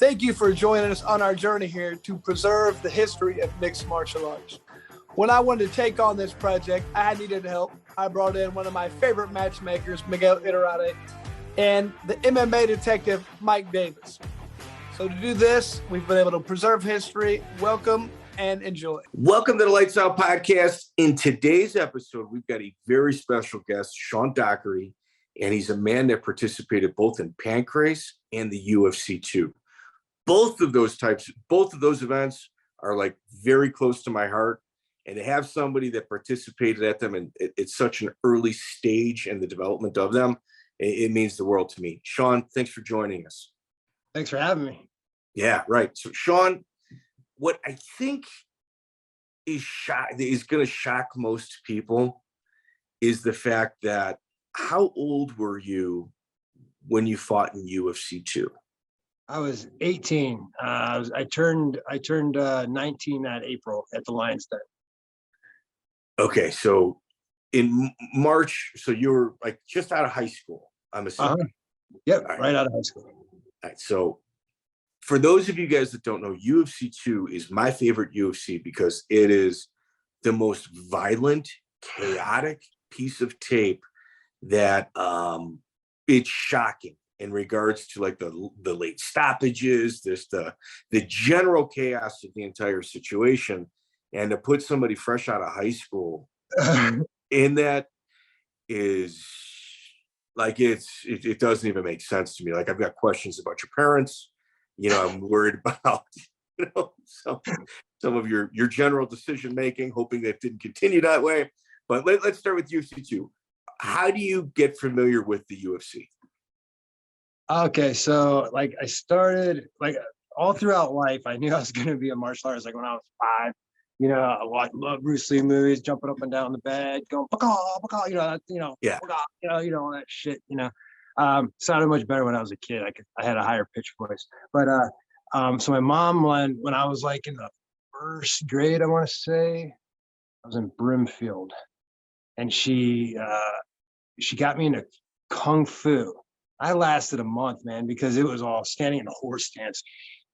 Thank you for joining us on our journey here to preserve the history of mixed martial arts. When I wanted to take on this project, I needed help. I brought in one of my favorite matchmakers, Miguel Iturrate, and the MMA detective, Mike Davis. So to do this, we've been able to preserve history. Welcome and enjoy. Welcome to the Lights Out Podcast. In today's episode, we've got a very special guest, Sean Daugherty, and he's a man that participated both in Pancrase and the UFC 2. Both of those events are like very close to my heart, and to have somebody that participated at them and it's such an early stage in the development of them, it means the world to me. Sean, thanks for joining us. Thanks for having me. Yeah, right. So Sean, what I think is going to shock most people is the fact that how old were you when you fought in UFC 2? I was 18. I turned 19 that April at the Lions Den. Okay, so in March, so you were like just out of high school, I'm assuming. Yep, right out of high school. All right, so for those of you guys that don't know, UFC 2 is my favorite UFC because it is the most violent, chaotic piece of tape that it's shocking in regards to like the late stoppages, there's the general chaos of the entire situation. And to put somebody fresh out of high school in that is like, it doesn't even make sense to me. Like, I've got questions about your parents. You know, I'm worried about, some of your general decision making, hoping that it didn't continue that way. But let's start with UFC 2. How do you get familiar with the UFC? Okay, so like I started like all throughout life, I knew I was going to be a martial artist. Like when I was 5, you know, I love Bruce Lee movies, jumping up and down the bed, going baka, baka, yeah, baka, all that shit. Sounded much better when I was a kid. I had a higher pitch voice. But so my mom, when I was like in the first grade, I want to say, I was in Brimfield, and she got me into kung fu. I lasted a month, man, because it was all standing in a horse stance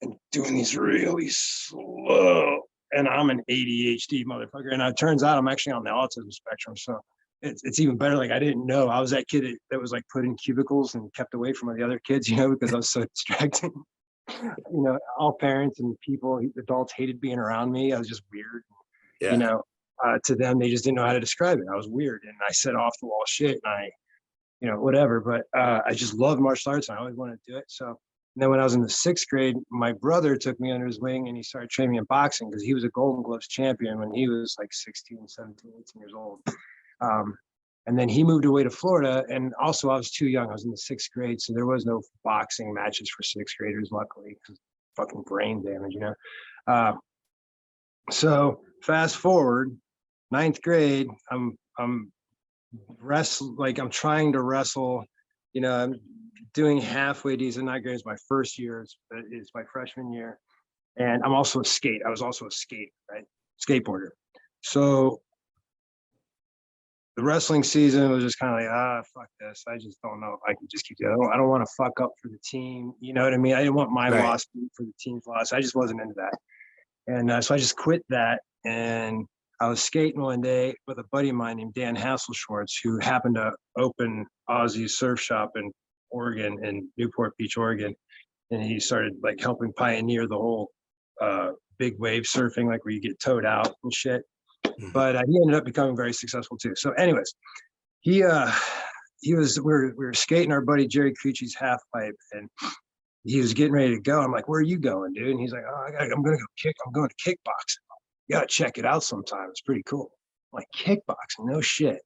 and doing these really slow. And I'm an ADHD motherfucker. And it turns out I'm actually on the autism spectrum. So it's even better. Like, I didn't know. I was that kid that was like put in cubicles and kept away from the other kids, because I was so distracting. All parents and people, adults hated being around me. I was just weird. Yeah. To them, they just didn't know how to describe it. I was weird. And I said off the wall shit. And whatever, but I just loved martial arts and I always wanted to do it. So, and then when I was in the 6th grade, my brother took me under his wing and he started training me in boxing because he was a Golden Gloves champion when he was like 16, 17, 18 years old. And then he moved away to Florida, and also I was too young. I was in the 6th grade, so there was no boxing matches for 6th graders, luckily, because fucking brain damage, So fast forward, 9th grade, I'm trying to wrestle, I'm doing halfway decent. Not great. It's my first year. It's my freshman year. And I'm also I was also a skateboarder. So the wrestling season was just kind of like, fuck this. I just don't know if I can just keep doing it. I don't want to fuck up for the team. You know what I mean? I didn't want my loss for the team's loss. I just wasn't into that. And so I just quit that. And I was skating one day with a buddy of mine named Dan Hasselschwartz, who happened to open Ozzy's surf shop in Oregon, in Newport Beach, Oregon. And he started like helping pioneer the whole big wave surfing, like where you get towed out and shit. But he ended up becoming very successful too. So anyways, we were skating our buddy Jerry Creechy's half pipe, and he was getting ready to go. I'm like, where are you going, dude? And he's like, I'm going to kickboxing. You gotta check it out sometime. It's pretty cool. I'm like, kickboxing, no shit.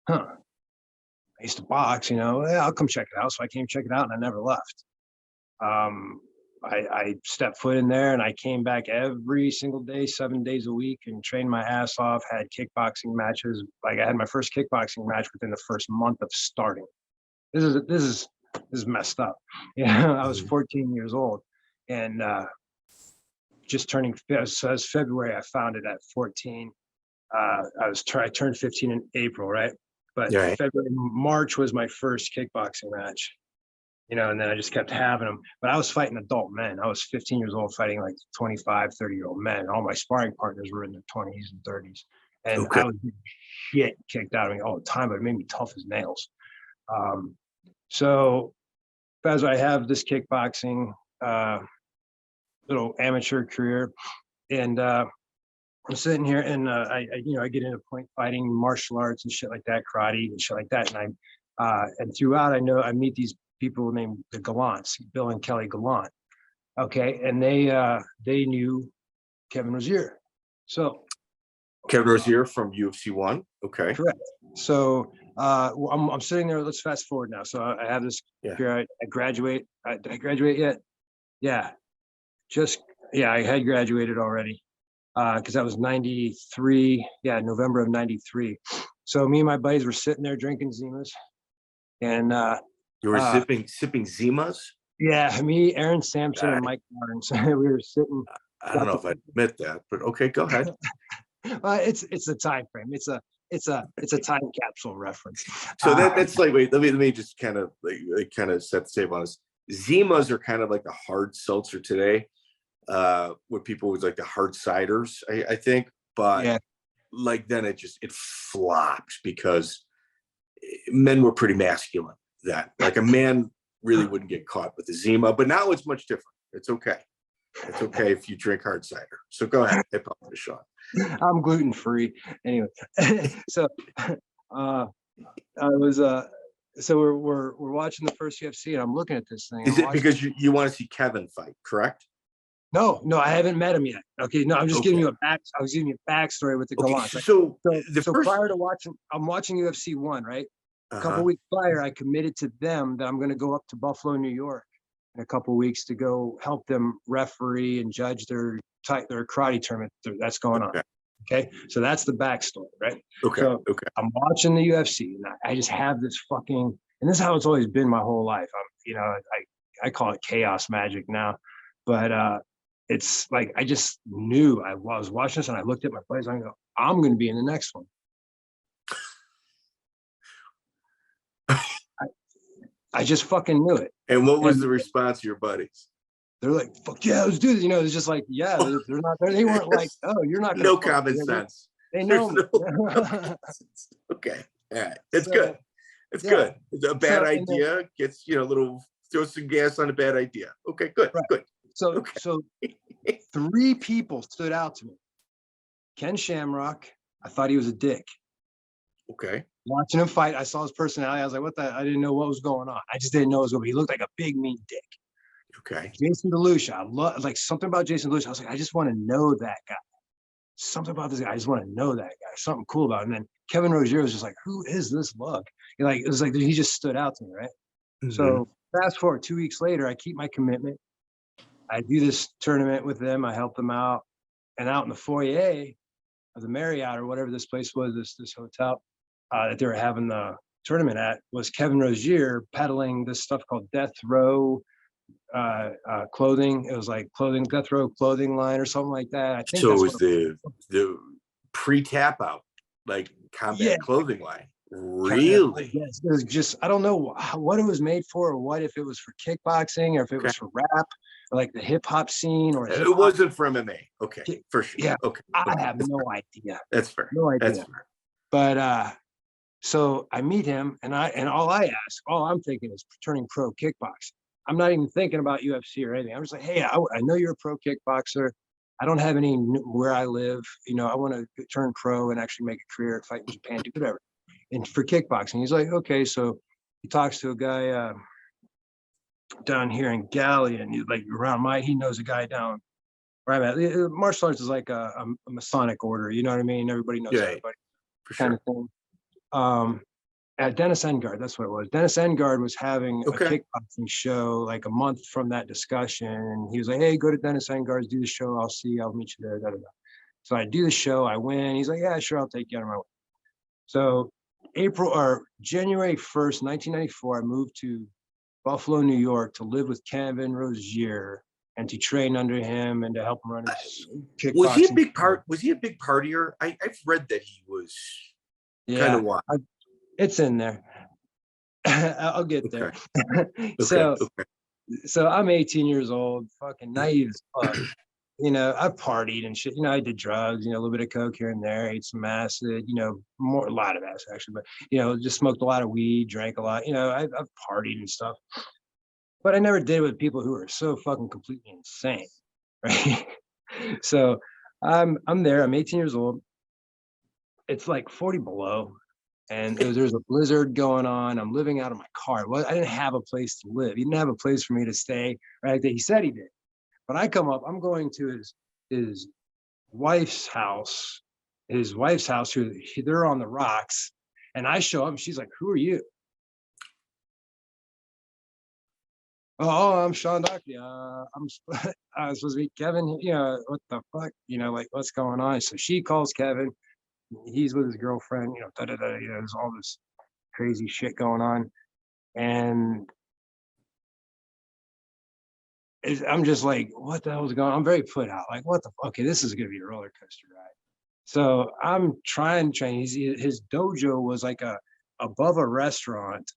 Huh. I used to box, I'll come check it out. So I came check it out and I never left. I stepped foot in there and I came back every single day, 7 days a week, and trained my ass off, had kickboxing matches. Like, I had my first kickboxing match within the first month of starting. This is messed up. I was 14 years old, and just turning, so as February, I found it at 14. I turned 15 in April, right? But March was my first kickboxing match. you know, and then I just kept having them. But I was fighting adult men. I was 15 years old fighting like 25, 30-year-old men. All my sparring partners were in their 20s and 30s. And I was getting shit kicked out of me all the time, but it made me tough as nails. So as I have this kickboxing little amateur career, and I'm sitting here, and I get into point fighting, martial arts and shit like that, karate and shit like that. And and throughout, I meet these people named the Gallants, Bill and Kelly Gallant. Okay, and they knew Kevin Rosier. So Kevin Rosier from UFC 1. Okay. Correct. So I'm sitting there. Let's fast forward now. So I have this. Yeah. I graduate. Did I graduate yet? Yeah. I had graduated already. Because that was 93. Yeah, November of 93. So me and my buddies were sitting there drinking Zimas. And you were sipping Zimas? Yeah, me, Aaron Sampson, and Mike Barnes. We were sitting. I don't know if I admit that, but okay, go ahead. It's a time frame. It's a time capsule reference. So that's like, wait, let me just kind of set the table on this. Zimas are kind of like the hard seltzer today, what people would like the hard ciders, I think. But like then it flopped because men were pretty masculine then. Like a man really wouldn't get caught with the Zima, but now it's much different. It's okay. It's okay if you drink hard cider. So go ahead. I apologize, Sean. I'm gluten free. Anyway, so so we're watching the first UFC, and I'm looking at this thing. Is it because you want to see Kevin fight, correct? No, I haven't met him yet. Okay, no, I'm just giving you I was giving you a backstory with the Gallants. So prior to I'm watching UFC 1, right? A couple weeks prior, I committed to them that I'm going to go up to Buffalo, New York in a couple weeks to go help them referee and judge their karate tournament that's going on. Okay, so that's the backstory, right? Okay. I'm watching the UFC, and I just have this fucking, and this is how it's always been my whole life. I call it chaos magic now, but it's like I just knew I was watching this, and I looked at my buddies, and I go, I'm going to be in the next one. I just fucking knew it. And what was the response of your buddies? They're like, "Fuck yeah, let's do this." You know, it's just like, yeah, they're not. They weren't like, "Oh, you're not." No common sense. They know. Okay, all right, it's good. It's good. It's a bad idea gets throw some gas on a bad idea. Okay, good, good. So 3 people stood out to me. Ken Shamrock, I thought he was a dick. Okay. Watching him fight, I saw his personality. I was like, what the? I didn't know what was going on. I just didn't know what was going on. He looked like a big, mean dick. Okay. Jason DeLucia. I love something about Jason DeLucia. I was like, I just want to know that guy. Something about this guy. I just want to know that guy. Something cool about him. And then Kevin Rosier was just like, who is this lug? It was like he just stood out to me, right? Mm-hmm. So fast forward 2 weeks later, I keep my commitment. I do this tournament with them. I help them out. And out in the foyer of the Marriott or whatever this place was, this hotel that they were having the tournament at, was Kevin Rosier peddling this stuff called Death Row clothing. It was like Death Row clothing line or something like that. I think so. It was the pre-tap out, like combat clothing line. Really? Yes. It was just, I don't know what it was made for, or what, if it was for kickboxing or if it was for rap, or like the hip hop scene, or it wasn't for MMA. Okay, for sure. Yeah. Okay. I have no idea. That's fair. No idea. That's fair. But so I meet him, and all I'm thinking is turning pro kickboxing. I'm not even thinking about UFC or anything. I'm just like, hey, I know you're a pro kickboxer. I don't have any where I live. I want to turn pro and actually make a career, fight in Japan, do whatever. And for kickboxing, he's like, okay. So he talks to a guy down here in Galley, and he's like, he knows a guy down where I'm at. Martial arts is like a Masonic order. You know what I mean? Everybody knows everybody. For kind sure. of thing. At Dennis Engard, that's what it was. Dennis Engard was having a kickboxing show like a month from that discussion. And he was like, hey, go to Dennis Engard's, do the show. I'll meet you there. Da, da, da. So I do the show, I win. He's like, yeah, sure, I'll take you out of my way. So January 1st, 1994, I moved to Buffalo, New York to live with Kevin Rosier and to train under him and to help him run his kickboxing. Was he a big partier? I've read that he was kind of wild. It's in there. I'll get there. Okay. So I'm 18 years old, fucking naive as fuck. You know, I partied and shit. You know, I did drugs, you know, a little bit of coke here and there, ate some acid, you know, a lot of acid actually, but, you know, just smoked a lot of weed, drank a lot. You know, I've partied and stuff, but I never did it with people who are so fucking completely insane, right? So I'm there. I'm 18 years old. It's like 40 below, and there's a blizzard going on. I'm living out of my car. Well, I didn't have a place to live. He didn't have a place for me to stay, right? He said he did. But I come up, I'm going to his wife's house. His wife's house, they're on the rocks. And I show up and she's like, "Who are you?" Oh, I'm Sean Daugherty. I was supposed to be Kevin. You know, what the fuck? You know, like, what's going on? So she calls Kevin. He's with his girlfriend, you know, you know, there's all this crazy shit going on. And I'm just like, what the hell is going on? I'm very put out. Like, what the fuck? Okay, this is going to be a roller coaster ride. So I'm trying to train. His dojo was like above a restaurant.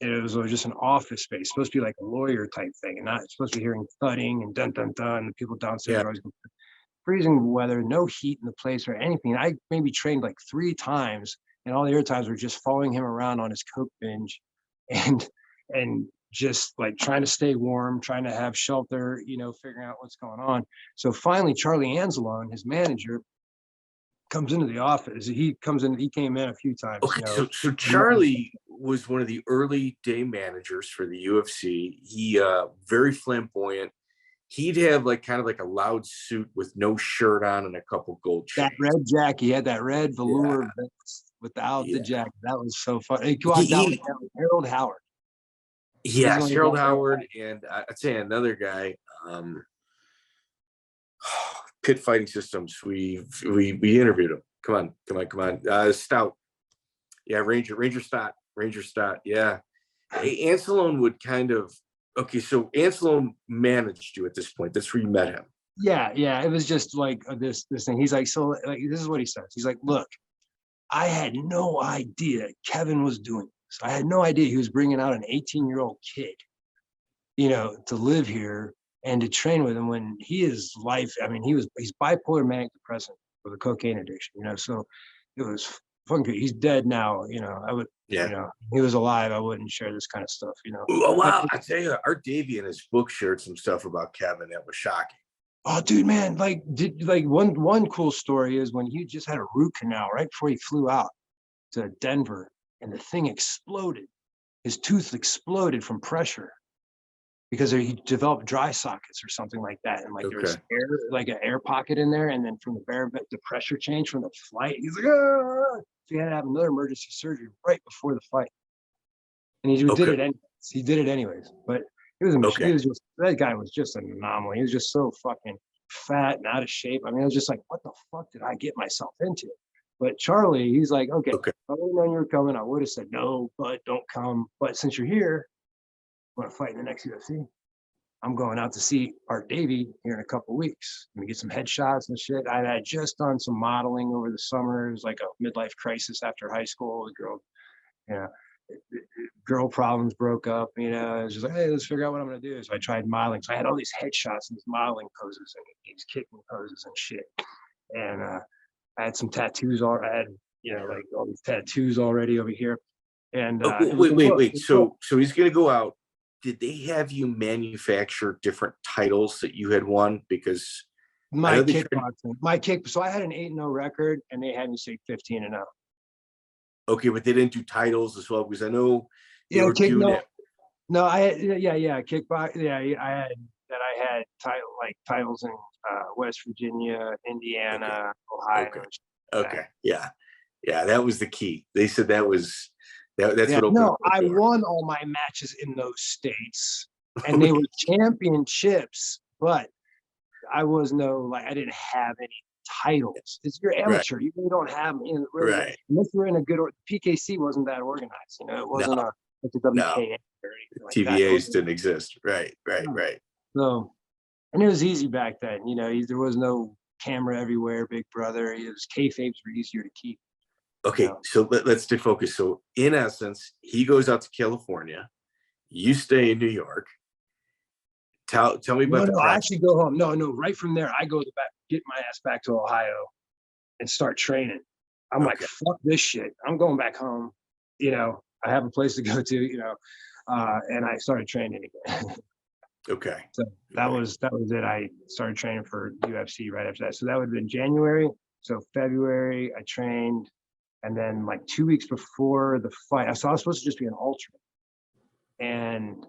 It was just an office space, supposed to be like a lawyer type thing, and not supposed to be hearing thudding and dun dun dun. The people downstairs are always freezing weather, no heat in the place or anything. I maybe trained like 3 times, and all the other times were just following him around on his coke binge, and just like trying to stay warm, trying to have shelter, you know, figuring out what's going on. So finally, Charlie Anzalone, his manager, comes into the office. He came in a few times. Okay, you know. so Charlie was one of the early day managers for the UFC. He very flamboyant. He'd have like kind of like a loud suit with no shirt on and a couple gold chains. That red jacket, he had that red velour vest without the jacket. That was so fun. He Harold Howard. Yes, Harold Howard, and I'd say another guy, Pit Fighting Systems. We interviewed him. Come on. Stout. Yeah, Ranger Stott. Yeah. Hey, Anzalone would kind of. Okay, so Anzalone managed you at this point. That's where you met him. Yeah. It was just like this thing. He's like, so like, this is what he says. He's like, look, I had no idea Kevin was doing this. I had no idea he was bringing out an 18-year-old kid, you know, to live here and to train with him when his life. I mean, he's bipolar manic depressive with a cocaine addiction, you know. So it was fucking good. He's dead now, you know. I would. Yeah. You know, he was alive, I wouldn't share this kind of stuff, you know. Oh, wow. I tell you, our Davie in his book shared some stuff about Kevin that was shocking. Oh, dude, man, like one cool story is when he just had a root canal right before he flew out to Denver, and the thing exploded. His tooth exploded from pressure because he developed dry sockets or something like that, and like there was air, like an air pocket in there, and then from the pressure change from the flight, he's like, ah! So he had to have another emergency surgery right before the fight, and he did it anyways. He did it anyways, but it was that guy was just an anomaly. He was just so fucking fat and out of shape. I mean, I was just like, what the fuck did I get myself into? But Charlie, he's like, okay. If I would have known you were coming, I would have said no, but don't come. But since you're here, I want to fight in the next UFC. I'm going out to see Art Davie here in a couple of weeks. Let me get some headshots and shit. I had just done some modeling over the summer. It was like a midlife crisis after high school. The girl, you know, girl problems broke up, you know. I was just like, hey, let's figure out what I'm gonna do. So I tried modeling. So I had all these headshots and these modeling poses and these kicking poses and shit. And I had some tattoos. I had, you know, like all these tattoos already over here. And wait. So he's gonna go out. Did they have you manufacture different titles that you had won? Because my kickboxing, so I had an 8-0 record, and they had me say 15-0. Okay, but they didn't do titles as well, because I know they were doing it. No, I had kickbox. Yeah, I had titles in West Virginia, Indiana, Ohio. Okay, yeah, that was the key. They said that was that's what opened. No, I won all my matches in those states, and they were championships, but I didn't have any titles. You're amateur. You really don't have them. Unless you're in a good PKC wasn't that organized. You know, it wasn't like the WKA or anything like TVAs didn't exist. Right. So, and it was easy back then. You know, there was no camera everywhere. Big Brother. Kayfabes were easier to keep. Okay, so let's stay focused. So in essence, he goes out to California. You stay in New York. Tell me about the process. I actually go home. No, right from there, I go get my ass back to Ohio and start training. I'm like, fuck this shit. I'm going back home. I have a place to go to, and I started training again. Okay. So that was it. I started training for UFC right after that. So that would have been January. So February, I trained. And then like 2 weeks before the fight, so I was supposed to just be an alternate. And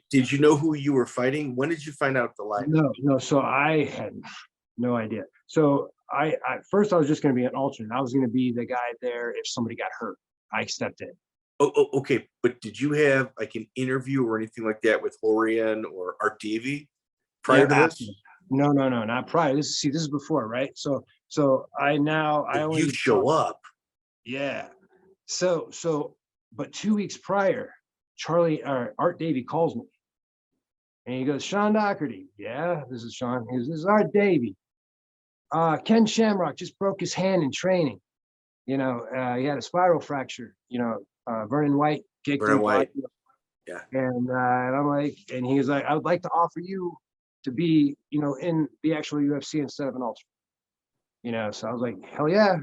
did you know who you were fighting? When did you find out the line? No. So I had no idea. So I first I was just going to be an alternate. I was going to be the guy there if somebody got hurt. I stepped in. Oh, okay. But did you have like an interview or anything like that with Horian or Art Davie prior to this? No, not prior. This is before, right? So I only you show up. Yeah. So, but 2 weeks prior, Art Davie calls me, and he goes, "Sean Daugherty." Yeah, this is Sean. He goes, "This is Art Davie. Ken Shamrock just broke his hand in training. He had a spiral fracture. Vernon White kicked him. Yeah. And I'm like, and he was like, "I would like to offer you to be, in the actual UFC instead of an alternate." So I was like, "Hell yeah!"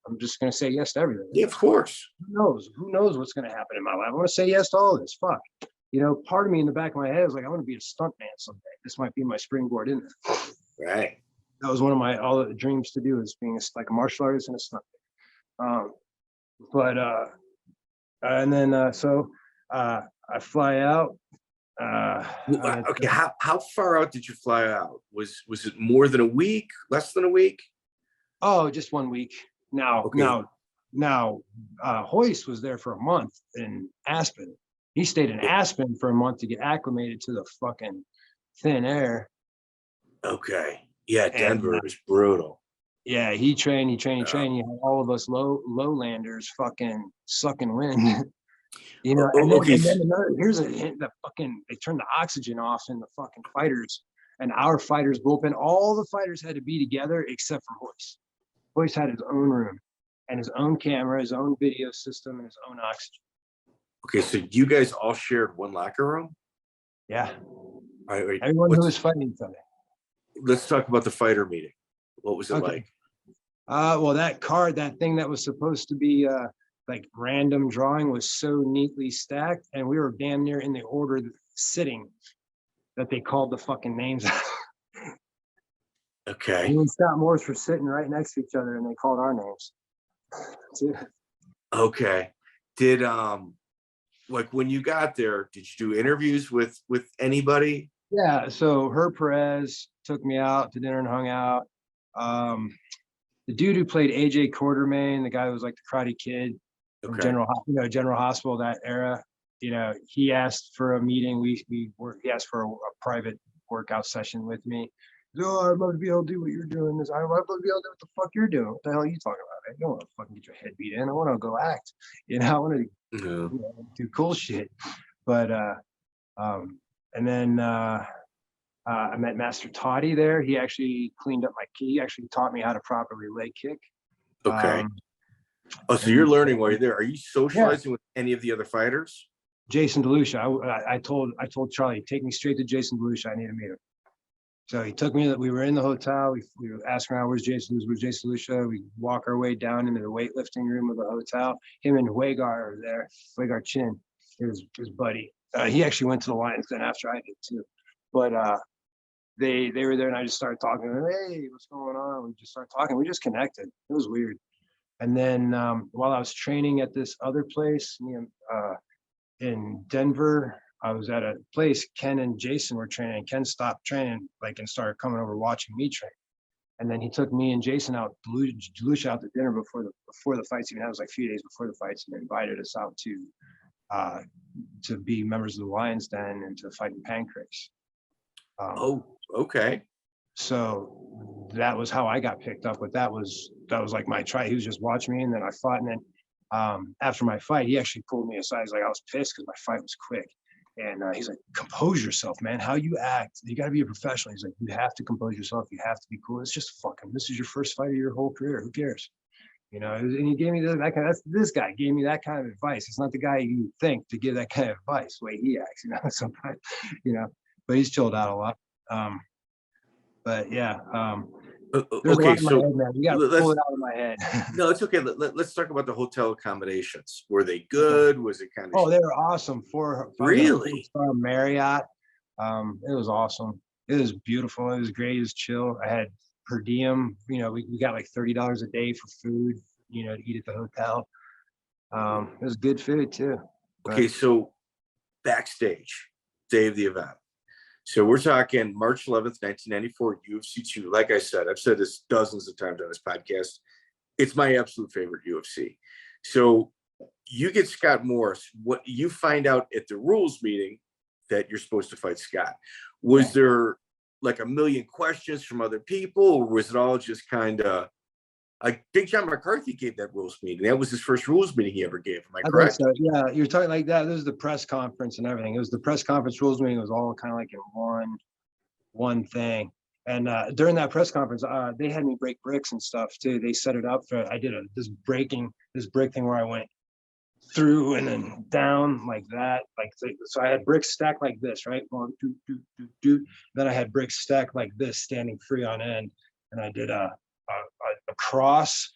I'm just going to say yes to everything. Yeah, of course. Who knows what's going to happen in my life? I want to say yes to all this. Fuck. Part of me in the back of my head is like, I want to be a stuntman someday. This might be my springboard in there. Right. That was one of my all the dreams to do, is being like a martial artist and a stuntman. And then so I fly out. Okay, how far out did you fly out? Was it more than a week? Less than a week? Oh, just 1 week. Now, Hoist was there for a month in Aspen. He stayed in Aspen for a month to get acclimated to the fucking thin air. Okay. Yeah, Denver is brutal. Yeah, he trained. He had all of us lowlanders fucking sucking wind. And then here's a hint that they turned the oxygen off in the fucking fighters, and our fighters bullpen. All the fighters had to be together except for Hoist. Hoist had his own room and his own camera, his own video system, and his own oxygen. Okay, so you guys all shared one locker room? Yeah. All right, everyone who was fighting each other. Let's talk about the fighter meeting. What was it like? Well, that thing that was supposed to be like random drawing was so neatly stacked, and we were damn near in the order sitting that they called the fucking names out. Okay. Me and Scott Morris were sitting right next to each other, and they called our names. Okay. Did like when you got there, did you do interviews with anybody? Yeah. So Herb Perez took me out to dinner and hung out. The dude who played AJ Quartermain, the guy who was like the Karate Kid, from General Hospital, that era. He asked for a meeting. He asked for a private workout session with me. "Oh, I'd love to be able to do what you're doing. I'd love to be able to do what the fuck you're doing. What the hell are you talking about? I don't want to fucking get your head beat in. I want to go act. I want to do cool shit." But and then I met Master Toddy there. He actually cleaned up my key. He actually taught me how to properly leg kick. Okay. So you're learning while you're there. Are you socializing with any of the other fighters? Jason DeLucia. I told Charlie, take me straight to Jason DeLucia. I need to meet him. So he took me. We were in the hotel. We were asking around, where's Jason DeLucia? We walk our way down into the weightlifting room of the hotel. Him and Huegar are there. Huegar Chin, his buddy. He actually went to the Lions Den after I did too. But they were there, and I just started talking to them. "Hey, what's going on?" We just started talking. We just connected. It was weird. And then while I was training at this other place in Denver, I was at a place Ken and Jason were training. Ken stopped training and started coming over watching me train. And then he took me and Jason out, DeLucia out to dinner before the fights even. That was like a few days before the fights, and invited us out to be members of the Lions Den and to fight in Pancrase. Okay. So that was how I got picked up. But that was like my try. He was just watching me, and then I fought. And then after my fight, he actually pulled me aside. He's like, I was pissed because my fight was quick. And he's like, "Compose yourself, man. How you act, you got to be a professional." He's like, "You have to compose yourself. You have to be cool. It's just this is your first fight of your whole career. Who cares?" You know, and he gave me this guy gave me that kind of advice. It's not the guy you think to give that kind of advice, the way he acts, you know, sometimes, you know, but he's chilled out a lot. But yeah, there's a lot in my head, man. You got to pull it out of my head. No, it's okay. Let's talk about the hotel accommodations. Were they good? Was it kind of? Oh, they were awesome. Really? Marriott. It was awesome. It was beautiful. It was great. It was chill. I had per diem. You know, we got like $30 a day for food, you know, to eat at the hotel. It was good food too. Okay, so backstage, day of the event. So we're talking March 11th, 1994, UFC 2. Like I said, I've said this dozens of times on this podcast. It's my absolute favorite UFC. So you get Scott Morris. What you find out at the rules meeting that you're supposed to fight Scott. Was there like a million questions from other people, or was it all just kind of like Big John McCarthy gave that rules meeting? That was his first rules meeting he ever gave. Am I correct? So. Yeah, you're talking like that. This is the press conference and everything. It was the press conference rules meeting. It was all kind of like in one thing. And during that press conference, they had me break bricks and stuff too. They set it up for. I did this brick thing where I went through and then down like that. Like so, I had bricks stacked like this, right? 1, 2, 2, 2, 2. Then I had bricks stacked like this, standing free on end, and I did a cross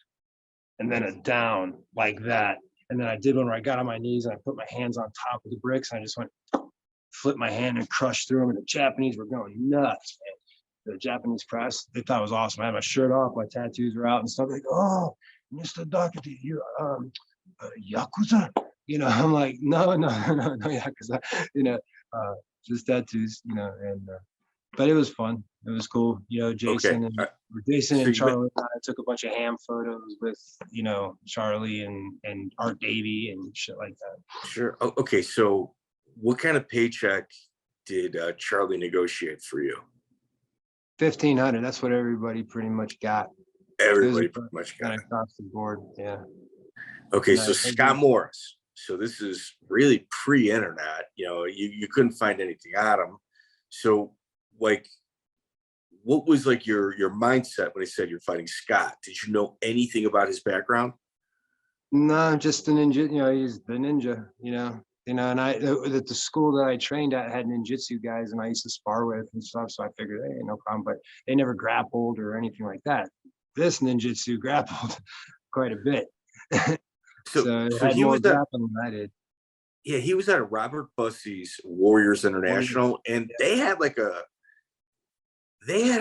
and then a down like that. And then I did one where I got on my knees and I put my hands on top of the bricks and I just went, flip my hand and crushed through them. And the Japanese were going nuts, man. The Japanese press, they thought it was awesome. I had my shirt off, my tattoos were out and stuff. Like, oh, Mr. Daugherty, you Yakuza? You know, I'm like, no, Yakuza. You know, just tattoos, you know, and but it was fun. It was cool. You know, Jason and Charlie and I took a bunch of ham photos with, you know, Charlie and Art Davie and shit like that. Sure. Okay. So what kind of paycheck did Charlie negotiate for you? $1,500. That's what everybody pretty much got. Everybody pretty much got it. Across the board. Yeah. Okay. So Scott Morris. So this is really pre-internet. You know, you couldn't find anything on him. So like, what was like your mindset when he said you're fighting Scott? Did you know anything about his background? No, just the ninja. You know, he's the ninja. You know, and I at the school that I trained at had ninjutsu guys, and I used to spar with and stuff. So I figured, hey, no problem. But they never grappled or anything like that. This ninjutsu grappled quite a bit. So he was grappling than I did. Yeah, he was at Robert Bussey's Warriors International, and they had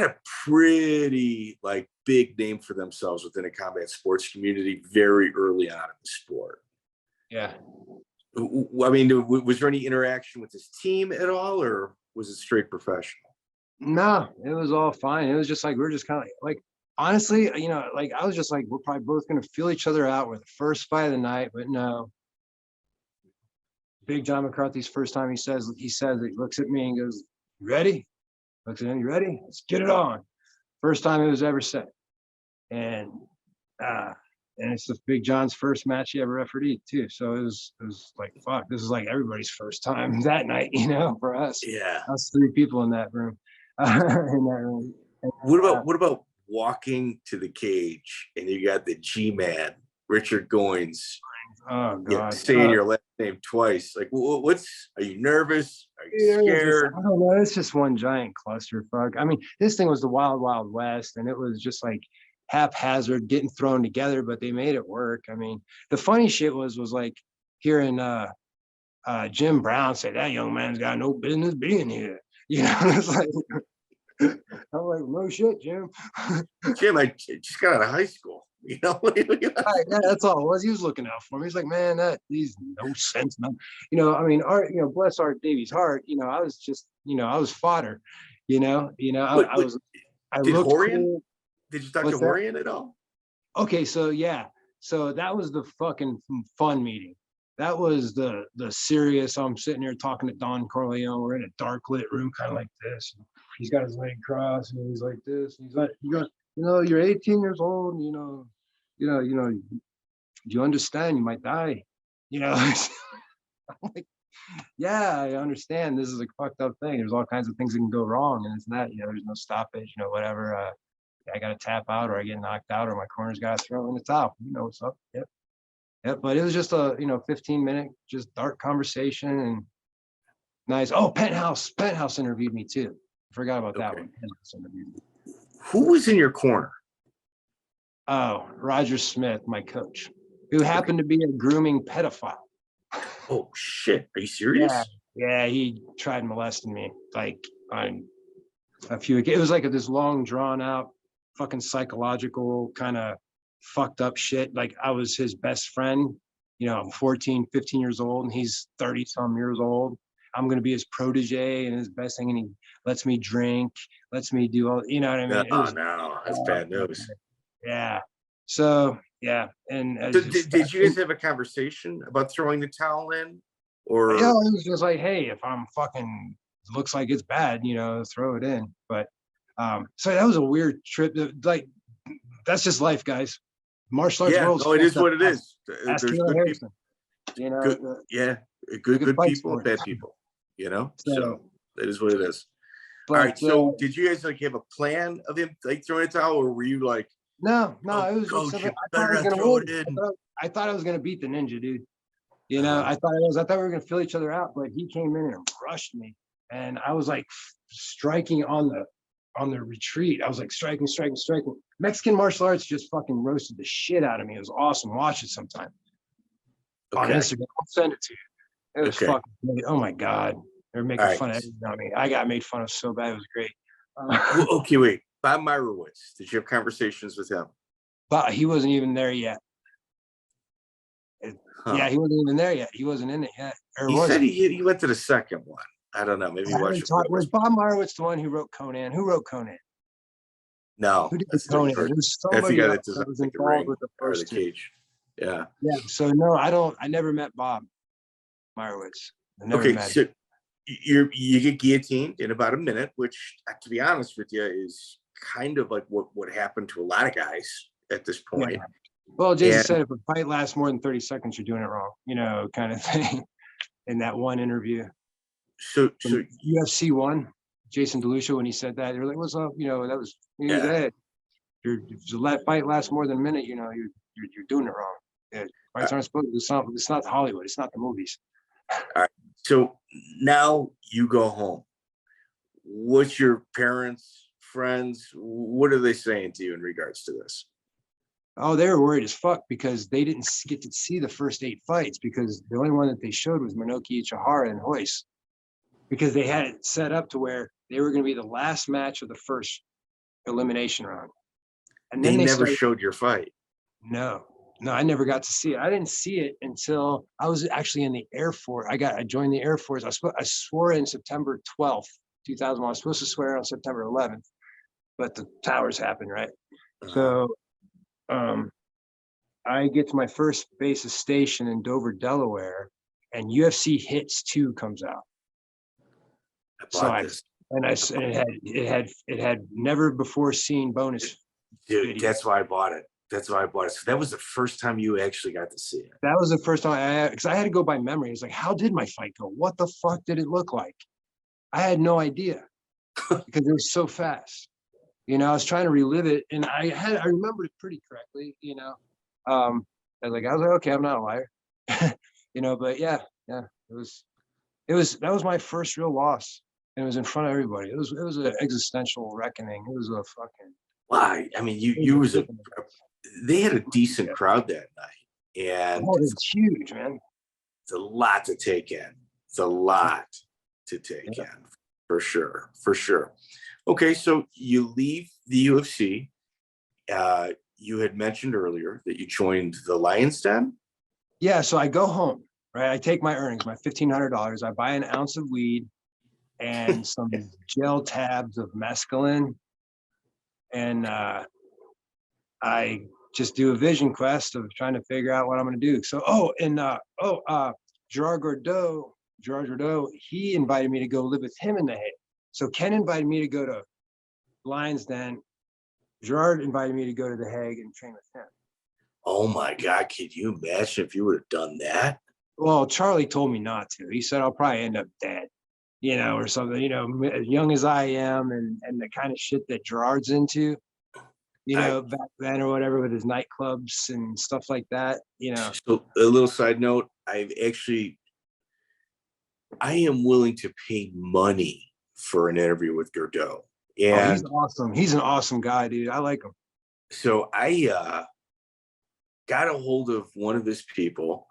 a pretty like big name for themselves within a combat sports community very early on in the sport. Yeah. I mean, was there any interaction with his team at all, or was it straight professional? No, it was all fine. It was just like, we're just kind of like, honestly, you know, like I was just like, we're probably both going to feel each other out. We're the first fight of the night, but no. Big John McCarthy's first time he says, he looks at me and goes, "You ready?" Looks at him, "You ready? Let's get it on." First time it was ever said. And it's the Big John's first match he ever refereed too. So it was like, fuck, this is like everybody's first time that night, you know, for us. Yeah. Us 3 people in that room. And, what about walking to the cage and you got the G-Man, Richard Goins, saying your last name twice? Like, are you nervous? Are you scared? I don't know. It's just one giant clusterfuck. I mean, this thing was the Wild Wild West, and it was just like haphazard getting thrown together, but they made it work. I mean, the funny shit was like hearing Jim Brown say, "That young man's got no business being here." You know, it's like, I'm like, no shit, Jim. Jim, I just got out of high school. You know, yeah, that's all it was. He was looking out for me. He's like, man, he's no sense, man. You know, I mean, Art, you know, bless Art Davie's heart. You know, I was just, you know, I was fodder. I was. Did Horian? Cool. Did you talk to Horian at all? Okay, so yeah, so that was the fucking fun meeting. That was the serious. I'm sitting here talking to Don Corleone. We're in a dark lit room, kind of like this. He's got his leg crossed, and he's like this. And he's like, you know, you're 18 years old. You know, do you understand? You might die. You know, I'm like, yeah, I understand. This is a fucked up thing. There's all kinds of things that can go wrong, and it's not. You know, there's no stoppage. You know, whatever. I got to tap out or I get knocked out or my corner's got to throw in the towel. You know what's up. Yep. Yep. But it was just a, 15-minute, just dark conversation and nice. Oh, Penthouse interviewed me too. I forgot about that one. Penthouse interviewed me. Who was in your corner? Oh, Roger Smith, my coach, who happened to be a grooming pedophile. Oh shit! Are you serious? Yeah, he tried molesting me like on a few. It was like this long, drawn out, fucking psychological kind of fucked up shit. Like I was his best friend. I'm 14, 15 years old, and he's 30 some years old. I'm going to be his protege and his best thing. And he lets me drink, lets me do all, you know what I mean? No, that's bad news. Yeah. So, yeah. And so did you guys have a conversation about throwing the towel in? Or it was just like, hey, if I'm fucking, looks like it's bad, throw it in. But so that was a weird trip. Like, that's just life, guys. Martial arts world. No, it is what it is. There's good people. Good people and bad people. So that is what it is. But, all right. So did you guys have a plan of him throwing a towel, or were you like? No, it was just I thought I was gonna beat the ninja, dude. I thought we were gonna fill each other out, but he came in and rushed me, and I was like striking on the retreat. I was like striking. Mexican martial arts just fucking roasted the shit out of me. It was awesome. Watch it sometime on Instagram. I'll send it to you. It was fucking great. Oh my god, they're making fun of me. I got made fun of so bad. It was great. Wait. Bob Meyerowitz. Did you have conversations with him? But he wasn't even there yet. Yeah, he wasn't even there yet. He wasn't in it yet. He said he went to the second one. I don't know. Maybe was Bob Meyerowitz the one who wrote Conan? Who wrote Conan? No, who did Conan? That's the guy that was involved with the first cage. Yeah. Yeah. So no, I never met Bob Meyerowitz. So you get guillotined in about a minute, which, to be honest with you, is kind of like what happened to a lot of guys at this point. Yeah. Well, Jason said if a fight lasts more than 30 seconds, you're doing it wrong, kind of thing in that one interview. So UFC 1, Jason DeLucia, when he said that, they were like, what's up? That was, if the fight lasts more than a minute, you're doing it wrong. Yeah, fights aren't supposed to, it's not Hollywood. It's not the movies. All right. So now you go home. What's your parents, friends, what are they saying to you in regards to this? Oh, they were worried as fuck because they didn't get to see the first 8 fights because the only one that they showed was Minoru Suzuki and Royce, because they had it set up to where they were going to be the last match of the first elimination round. And then they never showed your fight. No, I never got to see it. I didn't see it until I was actually in the Air Force. I joined the Air Force. I swore in September 12th, 2001. I was supposed to swear on September 11th, but the towers happened, right? So I get to my first base of station in Dover, Delaware, and UFC Hits 2 comes out. It had never before seen bonus. Dude, videos. That's why I bought it. So that was the first time you actually got to see it. That was the first time because I had to go by memory. It's like, how did my fight go? What the fuck did it look like? I had no idea because it was so fast. I was trying to relive it, and I remembered it pretty correctly. I was like, okay, I'm not a liar. But yeah, that was my first real loss, and it was in front of everybody. It was an existential reckoning. It was a fucking. Why? I mean, they had a decent crowd that night, and it's huge, man. It's a lot to take in. For sure. Okay, so you leave the UFC. You had mentioned earlier that you joined the Lion's Den. Yeah, so I go home, right? I take my earnings, my $1,500. I buy an ounce of weed and some gel tabs of mescaline, and I just do a vision quest of trying to figure out what I'm going to do. So, Gerard Gordeau, he invited me to go live with him in The Hague. So Ken invited me to go to Lion's Den. Gerard invited me to go to The Hague and train with him. Oh my God, can you imagine if you would have done that? Well, Charlie told me not to. He said I'll probably end up dead, or something, as young as I am and the kind of shit that Gerard's into. back then or whatever, with his nightclubs and stuff like that, So a little side note, I am willing to pay money for an interview with Gordeau. And he's awesome. He's an awesome guy, dude. I like him. So I got a hold of one of his people,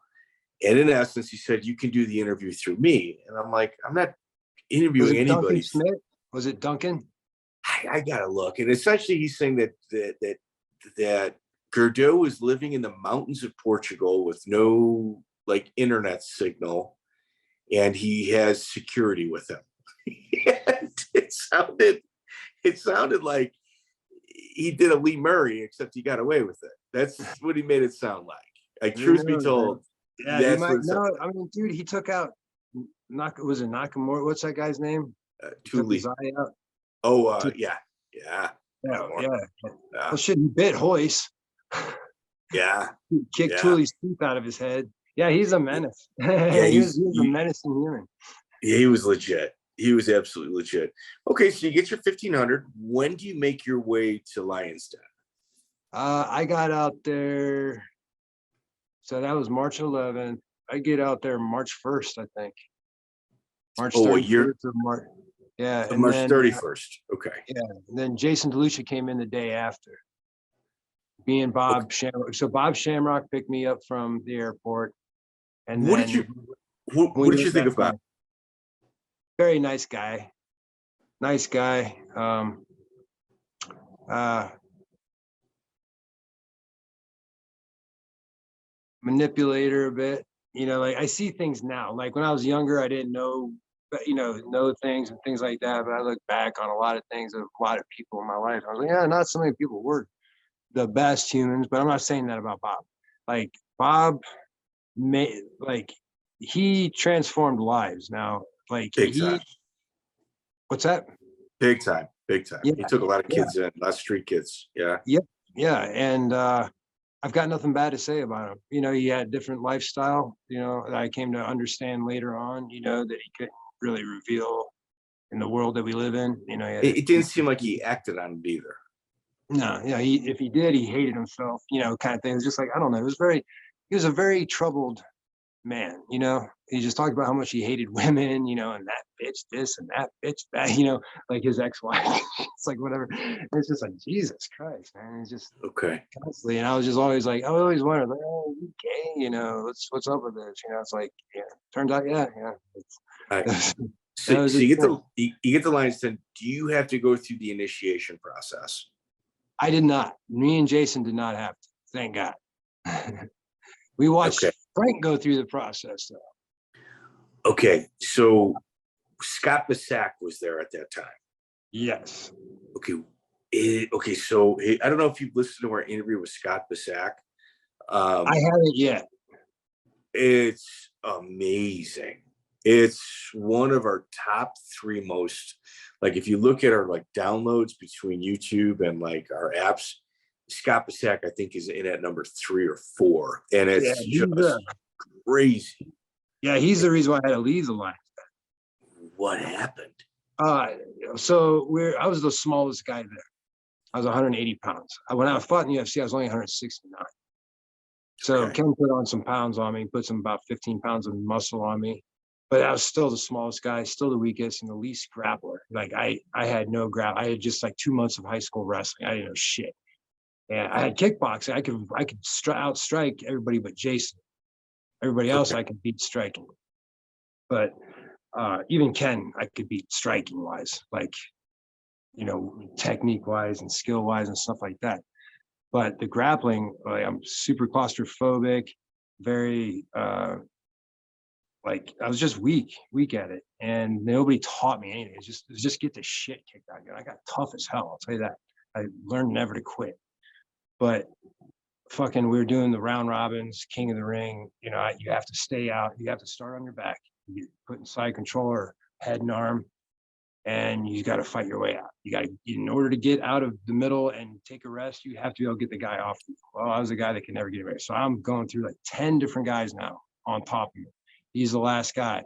and in essence, he said, you can do the interview through me. And I'm like, I'm not interviewing anybody. Duncan Smith? Was it Duncan? I gotta look. And essentially he's saying that Gordeau is living in the mountains of Portugal with no like internet signal, and he has security with him. And it sounded like he did a Lee Murray, except he got away with it. That's what he made it sound like. Like, truth be told, yeah, you might know. I mean, dude, he took out was it Nakamura? What's that guy's name? Thule. Oh, yeah. Well, shit, he bit Hoist. Yeah. He kicked Thule's teeth out of his head. Yeah, he's a menace. Yeah, he was a menacing human. Yeah, he was legit. He was absolutely legit. Okay, so you get your 1,500. When do you make your way to Lionsden? I got out there. So that was March 11th. I get out there March 1st, I think. March 31st or March. Yeah. March 31st. Okay. Yeah. And then Jason DeLucia came in the day after. Me and Bob Shamrock. So Bob Shamrock picked me up from the airport. And what did you think of Bob? Very nice guy. Nice guy. Manipulator a bit, like I see things now. Like when I was younger, I didn't know things and things like that. But I look back on a lot of things of a lot of people in my life. I was like, yeah, not so many people were the best humans, but I'm not saying that about Bob. Like Bob he transformed lives. Now, like big time. What's that? Big time. Yeah. He took a lot of kids in, a lot of street kids. Yeah. Yep. Yeah. And I've got nothing bad to say about him. He had a different lifestyle, that I came to understand later on, that he couldn't really reveal in the world that we live in. It didn't seem like he acted on it either. No, if he did, he hated himself, kind of thing. It was just like, I don't know. He was a very troubled man, he just talked about how much he hated women, and that bitch this and that bitch that, like his ex-wife. It's like whatever. It's just like, Jesus Christ, man. It's just constantly. And I was just always like, I always wondered, like, oh, you gay, what's up with this? It's like, turns out, yeah. So you get the Lionsden. Do you have to go through the initiation process? I did not. Me and Jason did not have to. Thank God. We watched Frank go through the process, though. Okay, so Scott Bessac was there at that time. Yes. Okay. So I don't know if you've listened to our interview with Scott Bessac. I haven't yet. It's amazing. It's one of our top 3 most, like, if you look at our like downloads between YouTube and like our apps, Scott Bessac, I think, is in at number 3 or 4, and it's just crazy. Yeah, he's the reason why I had to leave the line. What happened? So I was the smallest guy there. I was 180 pounds. When I fought in the UFC, I was only 169. So Ken put on some pounds on me, put some about 15 pounds of muscle on me, but I was still the smallest guy, still the weakest and the least grappler. Like I had no grab. I had just like 2 months of high school wrestling. I didn't know shit. And I had kickboxing. I could outstrike everybody but Jason. Everybody else I could beat striking. But even Ken, I could beat striking wise, like, technique wise and skill wise and stuff like that. But the grappling, like, I'm super claustrophobic, very I was just weak at it, and nobody taught me anything. It was just get the shit kicked out of you. I got tough as hell. I'll tell you that. I learned never to quit. But fucking, we were doing the round robins, King of the Ring. You have to stay out. You have to start on your back. You get put in side control or head and arm, and you got to fight your way out. In order to get out of the middle and take a rest, you have to be able to get the guy off you. Well, I was a guy that could never get away. So I'm going through like 10 different guys now on top of me. He's the last guy.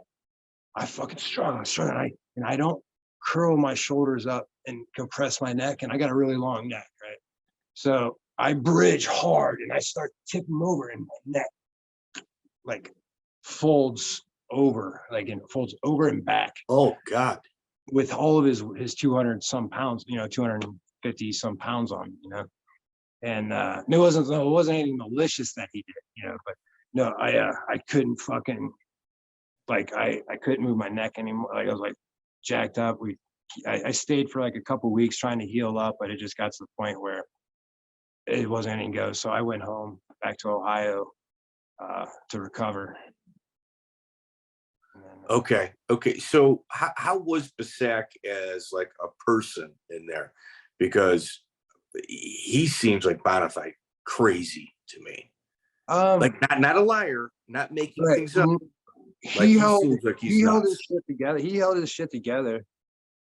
I fucking struggle. And I don't curl my shoulders up and compress my neck. And I got a really long neck, right? So I bridge hard and I start to tip him over, and my neck like folds over, like, and folds over and back Oh God. with all of his 200 some pounds, 250 some pounds on him, And it wasn't anything malicious that he did, but no, I couldn't fucking, like, I couldn't move my neck anymore. Like, I was like jacked up. I stayed for like a couple weeks trying to heal up, but it just got to the point where it wasn't any go. So I went home back to Ohio to recover. And then, Okay. So how was Bessac as like a person in there? Because he seems like bona fide crazy to me. Like not a liar, not making right. things up. Like He held seems like he held his nuts. shit together. He held his shit together.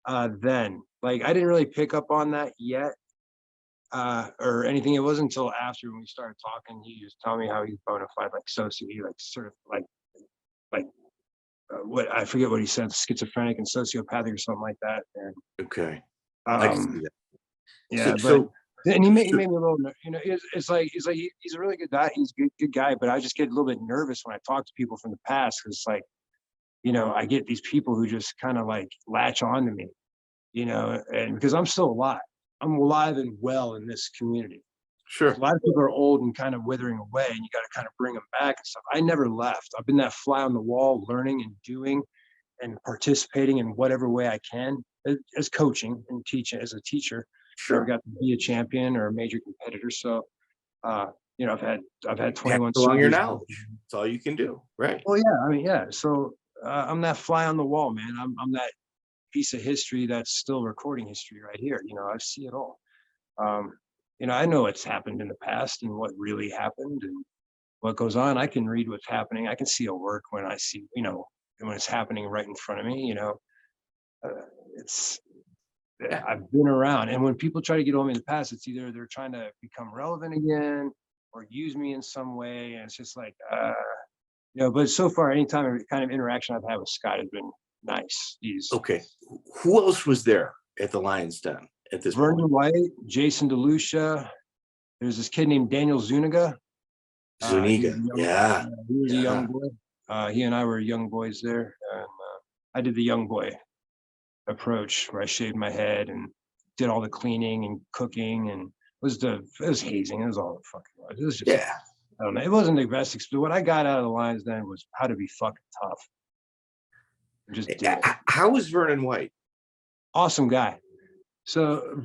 Then, like, I didn't really pick up on that yet, or anything. It wasn't until after, when we started talking, he was telling me how he's bona fide, like, like sort of like what, I forget what he said, schizophrenic and sociopathic or something like that. And Okay. I can see that. yeah, and he made me a little, it's like he's a really good guy. He's a good guy, but I just get a little bit nervous when I talk to people from the past, because like, I get these people who just kind of like latch on to me, and because I'm still alive. I'm alive and well in this community. Sure. A lot of people are old and kind of withering away, and you got to kind of bring them back and stuff. I never left. I've been that fly on the wall, learning and doing and participating in whatever way I can, as coaching and teaching, as a teacher. Sure. Never got to be a champion or a major competitor. So, I've had 21 along your knowledge. That's all you can do, right? Well, yeah, I mean, yeah. So I'm that fly on the wall, man. I'm that piece of history that's still recording history right here. I see it all. I know what's happened in the past and what really happened and what goes on. I can read what's happening. I can see a work when I see, when it's happening right in front of me. It's I've been around, and when people try to get on me in the past, it's either they're trying to become relevant again or use me in some way, and it's just like, But so far, anytime kind of interaction I've had with Scott has been nice. He's okay. Who else was there at the Lions Den at this Vernon point? White, Jason DeLucia. There's this kid named Daniel Zuniga. Zuniga, yeah. He was a young boy. He and I were young boys there. And, I did the young boy approach, where I shaved my head and did all the cleaning and cooking, and it was hazing. It was all it fucking was. It was just, yeah. I don't know. It wasn't the best experience. What I got out of the Lions then was how to be fucking tough. Just do it. How was Vernon White? Awesome guy. So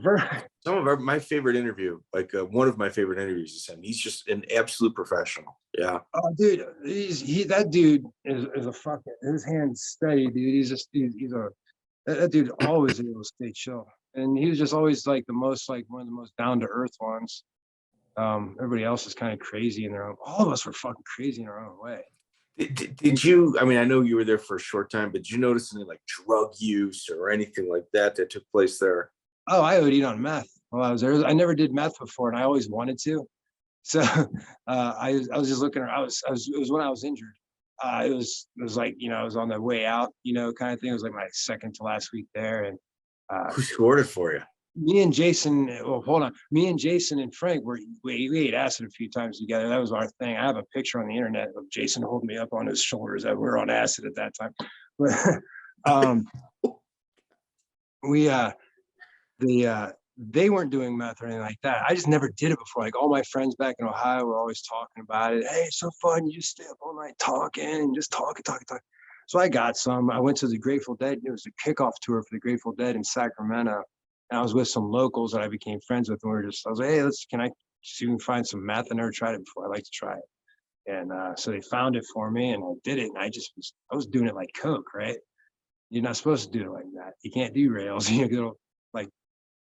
my favorite interview, like one of my favorite interviews is him. He's just an absolute professional. Yeah. Oh, dude, that dude is a fucking, his hand's steady, dude. That dude always able to stay chill, and he was just always like one of the most down to earth ones. Everybody else is kind of crazy in their own. All of us were fucking crazy in our own way. Did you? I mean, I know you were there for a short time, but did you notice any like drug use or anything like that took place there? Oh, I OD'd on meth while I was there. I never did meth before, and I always wanted to. So I was just looking. It was when I was injured. It was like, I was on the way out, kind of thing. It was like my second to last week there, and who scored it for you? Me and Jason. Well, hold on. Me and Jason and Frank we ate acid a few times together. That was our thing. I have a picture on the internet of Jason holding me up on his shoulders. That we were on acid at that time. But they weren't doing meth or anything like that. I just never did it before. Like, all my friends back in Ohio were always talking about it. Hey, it's so fun. You just stay up all night talking and just talking. So I got some. I went to the Grateful Dead. It was a kickoff tour for the Grateful Dead in Sacramento. And I was with some locals that I became friends with. And I was like, hey, can I see if we can find some meth? I never tried it before. I'd like to try it. And so they found it for me, and I did it. And I was doing it like coke, right? You're not supposed to do it like that. You can't do rails. You go like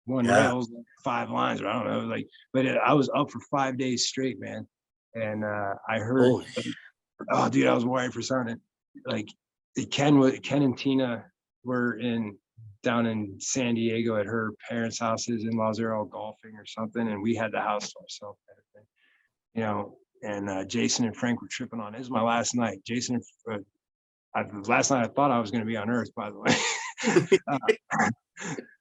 one rails, 5 lines, or I don't know. But I was up for 5 days straight, man. And I heard, oh, dude, I was wired for something. Like, Ken and Tina were down in San Diego at her parents' houses. In-laws are all golfing or something, and we had the house to ourselves, kind of thing. And Jason and Frank were tripping on it. This is my last night. Last night I thought I was going to be on Earth, by the way.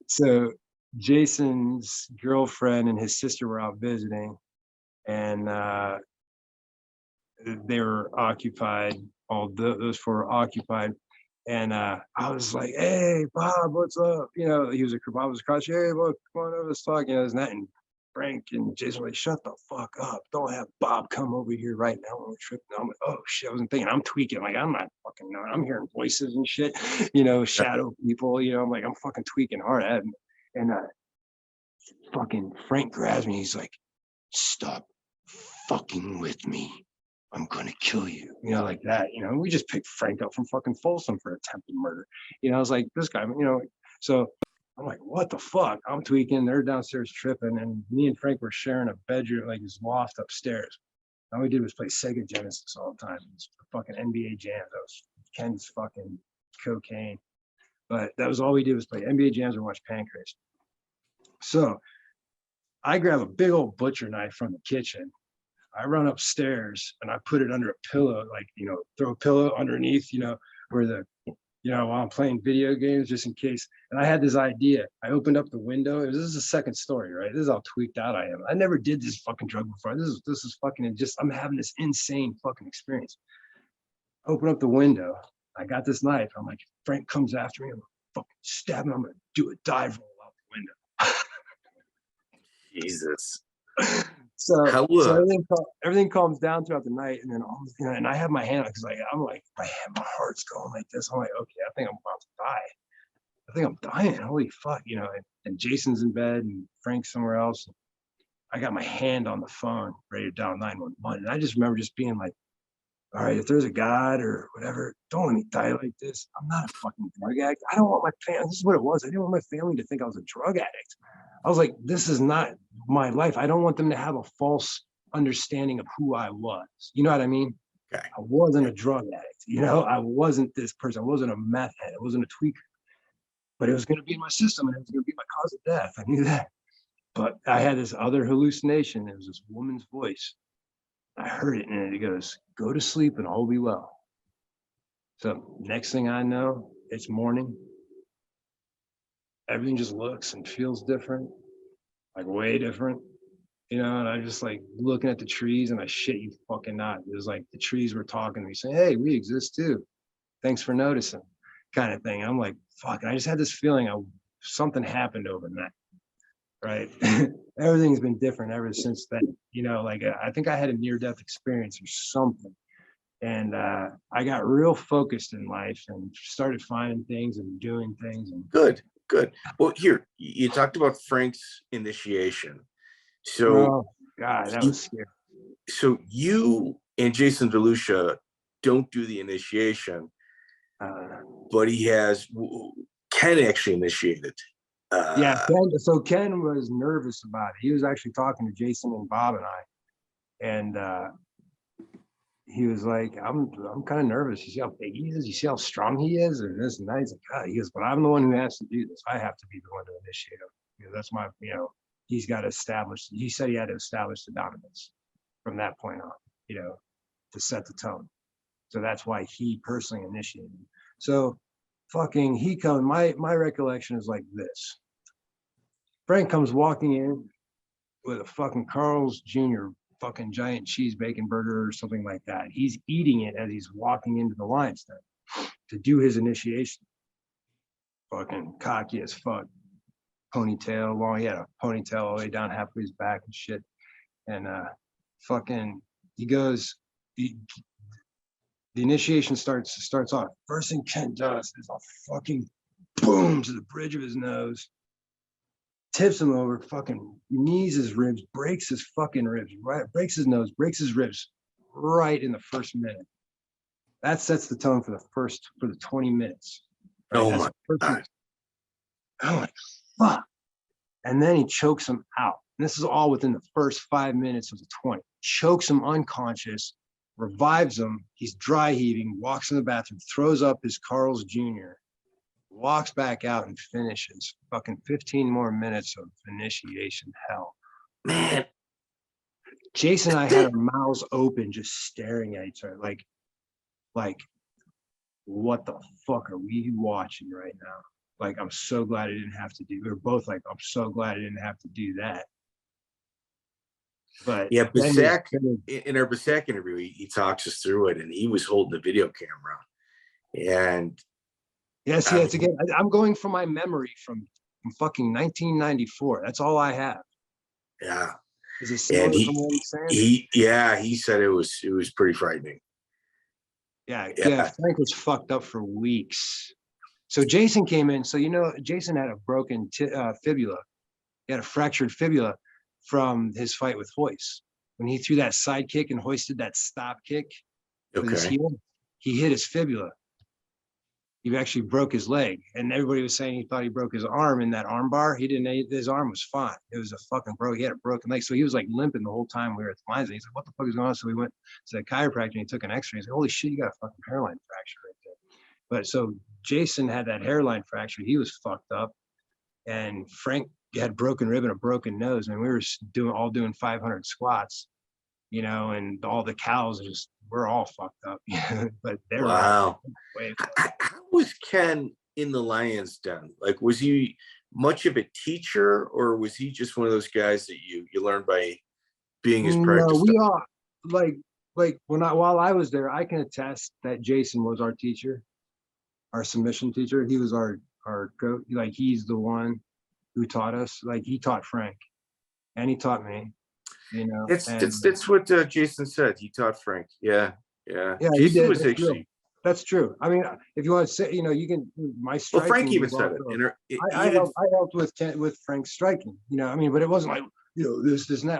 So Jason's girlfriend and his sister were out visiting, and they were occupied. Those four were occupied. And I was like, "Hey, Bob, what's up?" You know, Bob was across. "Hey, look, come on over, let's talk." You know, isn't that? And Frank and Jason were like, "Shut the fuck up! Don't have Bob come over here right now on a trip." And I'm like, "Oh shit!" I wasn't thinking. I'm tweaking. Like, I'm not fucking knowing. I'm hearing voices and shit. You know, shadow people. You know, I'm like, I'm fucking tweaking hard. And fucking Frank grabs me. He's like, "Stop fucking with me. I'm gonna kill you," you know, like that. You know, we just picked Frank up from fucking Folsom for attempted murder. You know, I was like, this guy, you know, so I'm like, what the fuck? I'm tweaking. They're downstairs tripping, and me and Frank were sharing a bedroom, like his loft upstairs. All we did was play Sega Genesis all the time. It was fucking NBA jams. That was Ken's fucking cocaine. But that was all we did was play NBA jams or watch Pancrase. So I grab a big old butcher knife from the kitchen. I run upstairs and I put it under a pillow, like, you know, throw a pillow underneath, you know, where while I'm playing video games, just in case. And I had this idea. I opened up the window. This is the second story, right? This is how tweaked out I am. I never did this fucking drug before. This is fucking just, I'm having this insane fucking experience. Open up the window. I got this knife. I'm like, Frank comes after me. I'm gonna fucking stab him. I'm gonna do a dive roll out the window. Jesus. So everything calms down throughout the night, and then and I have my hand because I'm like my heart's going like this. I'm like, okay, I think I'm about to die. I think I'm dying. Holy fuck, you know. And Jason's in bed, and Frank's somewhere else. I got my hand on the phone, ready to dial 911, and I just remember just being like, all right, if there's a God or whatever, don't let me die like this. I'm not a fucking drug addict. I don't want my family. This is what it was. I didn't want my family to think I was a drug addict. I was like, this is not my life. I don't want them to have a false understanding of who I was. You know what I mean? Okay. I wasn't a drug addict. You know, I wasn't this person. I wasn't a meth head. I wasn't a tweaker. But it was going to be in my system, and it was going to be my cause of death. I knew that. But I had this other hallucination. It was this woman's voice. I heard it, and it goes, "Go to sleep and all will be well." So next thing I know, it's morning. Everything just looks and feels different, like way different, you know. And I'm just like looking at the trees, and I shit you fucking not. It was like the trees were talking to me, saying, "Hey, we exist too. Thanks for noticing," kind of thing. I'm like, fuck. And I just had this feeling something happened overnight, right? Everything's been different ever since then, you know. Like I think I had a near-death experience or something. And I got real focused in life and started finding things and doing things. And Good. Well, here, you talked about Frank's initiation. So, oh, God, that was scary. So you and Jason DeLucia don't do the initiation, but Ken actually initiated. Yeah, Ken was nervous about it. He was actually talking to Jason and Bob and I. And he was like, I'm kind of nervous. You see how big he is? You see how strong he is? And this and that. He's like, God, he goes, but I'm the one who has to do this. I have to be the one to initiate him. You know, that's my, you know, he's got to establish, he said he had to establish the dominance from that point on, you know, to set the tone. So that's why he personally initiated. So fucking he comes, my recollection is like this. Frank comes walking in with a fucking Carl's Jr. fucking giant cheese bacon burger or something like that. He's eating it as he's walking into the lion's den to do his initiation. Fucking cocky as fuck. Ponytail long. He had a ponytail all the way down halfway his back and shit. And fucking he goes, the initiation starts off. First thing Ken does is a fucking boom to the bridge of his nose. Tips him over, fucking knees his ribs, breaks his fucking ribs, right? Breaks his nose, breaks his ribs right in the first minute. That sets the tone for the 20 minutes. Right? Oh my God. I'm like, fuck. And then he chokes him out. And this is all within the first 5 minutes of the 20. Chokes him unconscious, revives him. He's dry heaving, walks in the bathroom, throws up his Carl's Jr., walks back out and finishes. Fucking 15 more minutes of initiation hell. Man. Jason and I had our mouths open, just staring at each other like, what the fuck are we watching right now? like, I'm so glad I didn't have to do. We were both like, I'm so glad I didn't have to do that. But yeah, Bessac, in our Bessac interview, he talks us through it, and he was holding the video camera. And yes, it's again, I'm going from my memory from fucking 1994. That's all I have. Yeah. Is it similar to what he's saying? He said it was pretty frightening. Yeah, Frank was fucked up for weeks. So Jason came in. So, Jason had a broken fibula. He had a fractured fibula from his fight with Hoist. When he threw that side kick and hoisted that stop kick with his heel, he hit his fibula. He actually broke his leg. And everybody was saying he thought he broke his arm in that arm bar. He didn't. His arm was fine. It was a fucking he had a broken leg. So he was like limping the whole time we were at the lines. And he's like, what the fuck is going on? So we went to the chiropractor and he took an x-ray. He's like, holy shit, you got a fucking hairline fracture right there. But so Jason had that hairline fracture. He was fucked up. And Frank had broken rib and a broken nose. And we were doing 500 squats, and all the cows we're all fucked up. But they're wow. How was Ken in the Lions Den? Like, was he much of a teacher, or was he just one of those guys that you learned by being his practice? No, we all like while I was there, I can attest that Jason was our teacher, our submission teacher. He was our coach. Like, he's the one who taught us. Like, he taught Frank, and he taught me. That's what Jason said. He taught Frank. Yeah. Jason he did. Was actually. That's true. I mean, if you want to say, you can. My striking. Well, Frank even said it. I helped with Frank's striking. But it wasn't like this and that.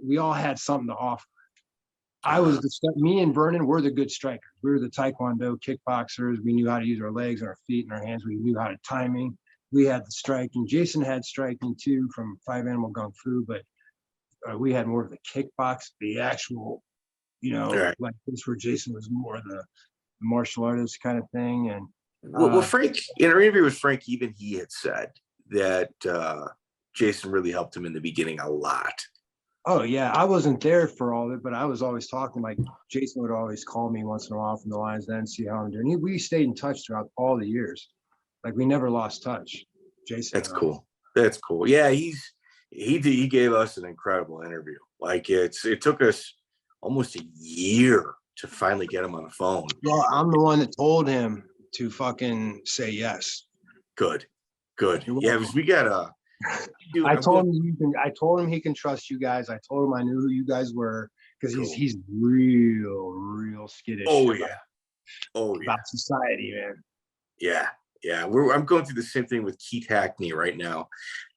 We all had something to offer. Me and Vernon were the good strikers. We were the Taekwondo kickboxers. We knew how to use our legs and our feet and our hands. We knew how to timing. We had the striking. Jason had striking too from 5 Animal Kung Fu, but we had more of the kickbox, the actual, like this, where Jason was more the martial artist kind of thing. And well, Frank, in our interview with Frank, even he had said that Jason really helped him in the beginning a lot. Oh yeah, I wasn't there for all of it, but I was always talking. Like, Jason would always call me once in a while from the Lions Den, see how I'm doing. We stayed in touch throughout all the years. Like, we never lost touch. Jason. That's cool. That's cool. Yeah, he gave us an incredible interview. Like, it took us almost a year to finally get him on the phone. Well, I'm the one that told him to fucking say yes. Good. Yeah, because we got dude, I told him he can trust you guys. I told him I knew who you guys were, because he's real skittish. About society, man. Yeah. I'm going through the same thing with Keith Hackney right now.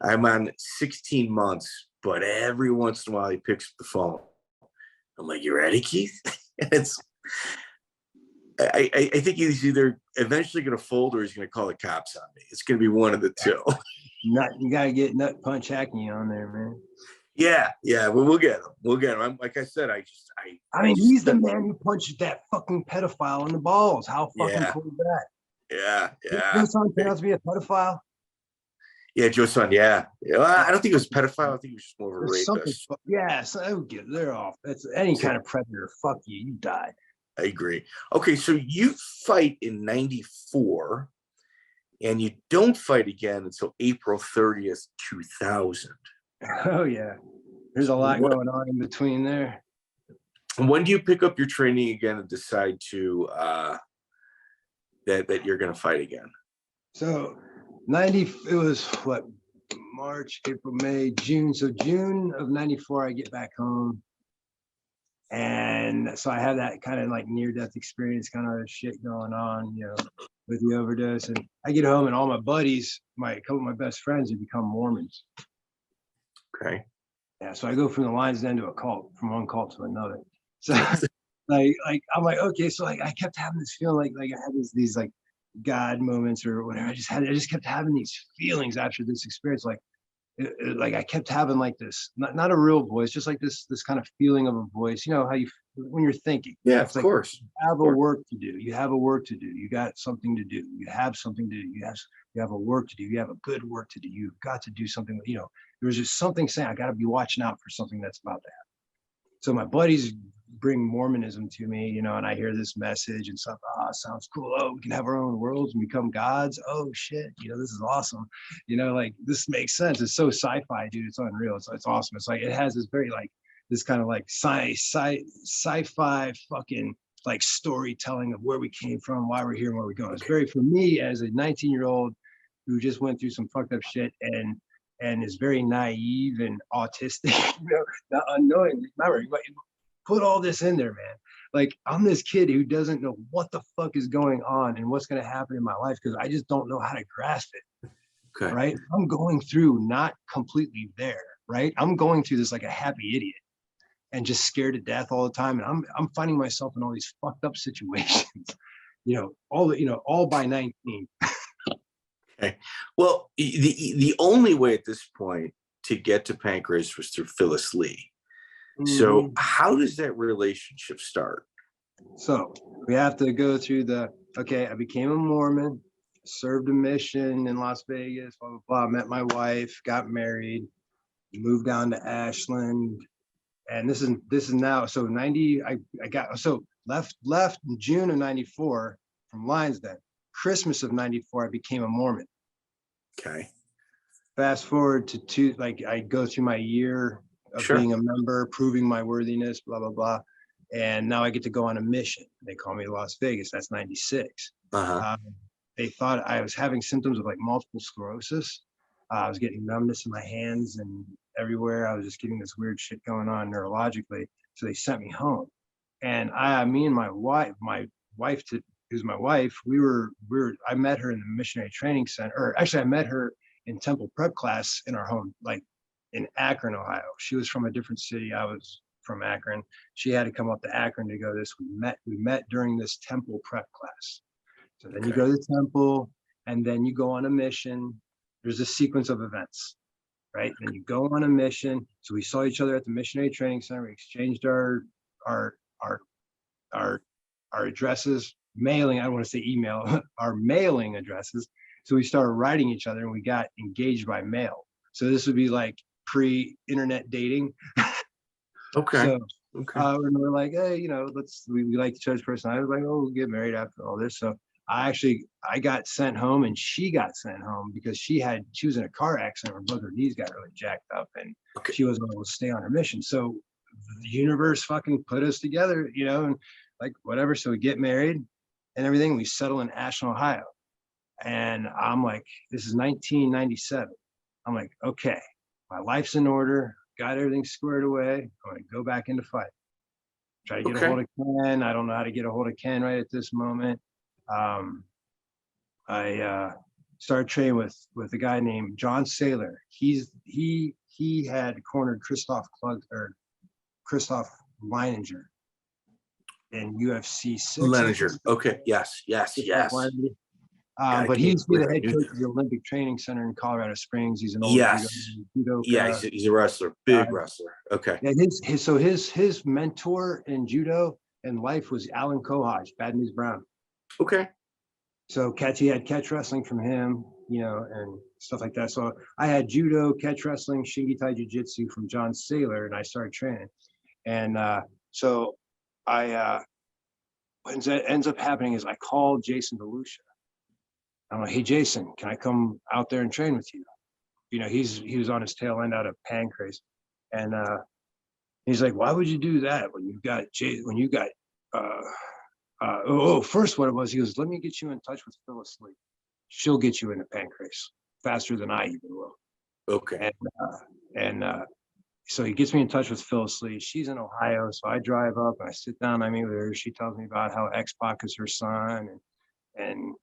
I'm on 16 months, but every once in a while he picks up the phone. I'm like, you ready, Keith? I think he's either eventually going to fold or he's going to call the cops on me. It's going to be one of the two. You got to get Nut Punch Hackney on there, man. Yeah. Well, we'll get him. Like I said, he's the man who punched that fucking pedophile in the balls. How fucking cool is that? Yeah. Your son turned out to be a pedophile? Yeah, Joe's son, yeah. Well, I don't think it was pedophile. I think it was just more of a rapist. They're off. That's any kind of predator. Fuck you. You died. I agree. Okay, so you fight in 94, and you don't fight again until April 30th, 2000. Oh, yeah. There's a lot going on in between there. When do you pick up your training again and decide to that you're going to fight again? So it was what, March, April, May, June. So June of 94, I get back home. And so I have that kind of like near-death experience, kind of shit going on, with the overdose. And I get home and all my buddies, a couple of my best friends, have become Mormons. Okay. Yeah, so I go from the Lions Den to a cult, from one cult to another. So like I'm like, okay, so like I kept having this feeling like I had these like God moments or whatever. I just kept having these feelings after this experience. Like I kept having like this, not a real voice, just like this kind of feeling of a voice. You know how when you're thinking. Yeah, of course. You have a work to do. You have a work to do. You got something to do. You have something to do. You have a work to do. You have a good work to do. You've got to do something. There was just something saying I got to be watching out for something that's about to happen. So my buddies bring Mormonism to me, you know, and I hear this message and stuff. Ah, sounds cool. Oh, we can have our own worlds and become gods. Oh shit, you know, this is awesome. You know, like this makes sense. It's so sci-fi, dude. It's unreal. It's awesome. It's like it has this very like this kind of like sci-fi fucking like storytelling of where we came from, why we're here, and where we're going. It's very, for me as a 19-year-old who just went through some fucked up shit and is very naive and autistic, you know, not unknowingly. Remember, put all this in there, man. Like, I'm this kid who doesn't know what the fuck is going on and what's going to happen in my life because I just don't know how to grasp it. Okay. Right? I'm going through not completely there, right? I'm going through this like a happy idiot and just scared to death all the time. And I'm finding myself in all these fucked up situations, you know, all by 19. Okay. Well, the only way at this point to get to Pancrase was through Phyllis Lee. So how does that relationship start? So we have to go through I became a Mormon, served a mission in Las Vegas, blah, blah, blah, met my wife, got married, moved down to Ashland. And this is now, so 90, I left in June of 94 from Lionsden. Christmas of 94, I became a Mormon. Okay. Fast forward to I go through my year of being a member, proving my worthiness, blah, blah, blah. And now I get to go on a mission. They call me Las Vegas. That's 96. They thought I was having symptoms of like multiple sclerosis. I was getting numbness in my hands and everywhere. I was just getting this weird shit going on neurologically. So they sent me home. And me and my wife, who's my wife, I met her in the missionary training center, or actually I met her in temple prep class in our home, like in Akron, Ohio. She was from a different city. I was from Akron. She had to come up to Akron to go this. We met during this temple prep class. So then you go to the temple and then you go on a mission. There's a sequence of events, right? Then you go on a mission. So we saw each other at the missionary training center. We exchanged our addresses, mailing, I don't want to say email, our mailing addresses. So we started writing each other and we got engaged by mail. So this would be like pre-internet dating. Okay. So and we're like, hey, you know, we like each other's personality. I was like, oh, we'll get married after all this. So I got sent home and she got sent home because she was in a car accident where both her knees got really jacked up and she wasn't able to stay on her mission. So the universe fucking put us together, you know, and like whatever. So we get married and everything. We settle in Ashland, Ohio. And I'm like, this is 1997. I'm like, okay, my life's in order. Got everything squared away. I'm going to go back into fight. Try to get a hold of Ken. I don't know how to get a hold of Ken right at this moment. I started training with a guy named John Saylor. He had cornered Christoph Leininger in UFC 6. Leininger. Okay. Yes. But he's the head coach of the Olympic Training Center in Colorado Springs. He's an old judoka. Yeah, he's a wrestler, big wrestler. Okay. Yeah, his mentor in judo and life was Alan Kohaj, Bad News Brown. Okay. So he had catch wrestling from him, you know, and stuff like that. So I had judo, catch wrestling, Shingi-Tai Jiu-Jitsu from John Saylor, and I started training. And so what ends up happening is I called Jason DeLucia. I'm like, hey, Jason, can I come out there and train with you? You know, he was on his tail end out of Pancrase. And he's like, why would you do that when you got first what it was, he goes, let me get you in touch with Phyllis Lee. She'll get you into Pancrase faster than I even will. Okay. And so he gets me in touch with Phyllis Lee. She's in Ohio. So I drive up and I sit down, I meet with her. She tells me about how X-Pac is her son and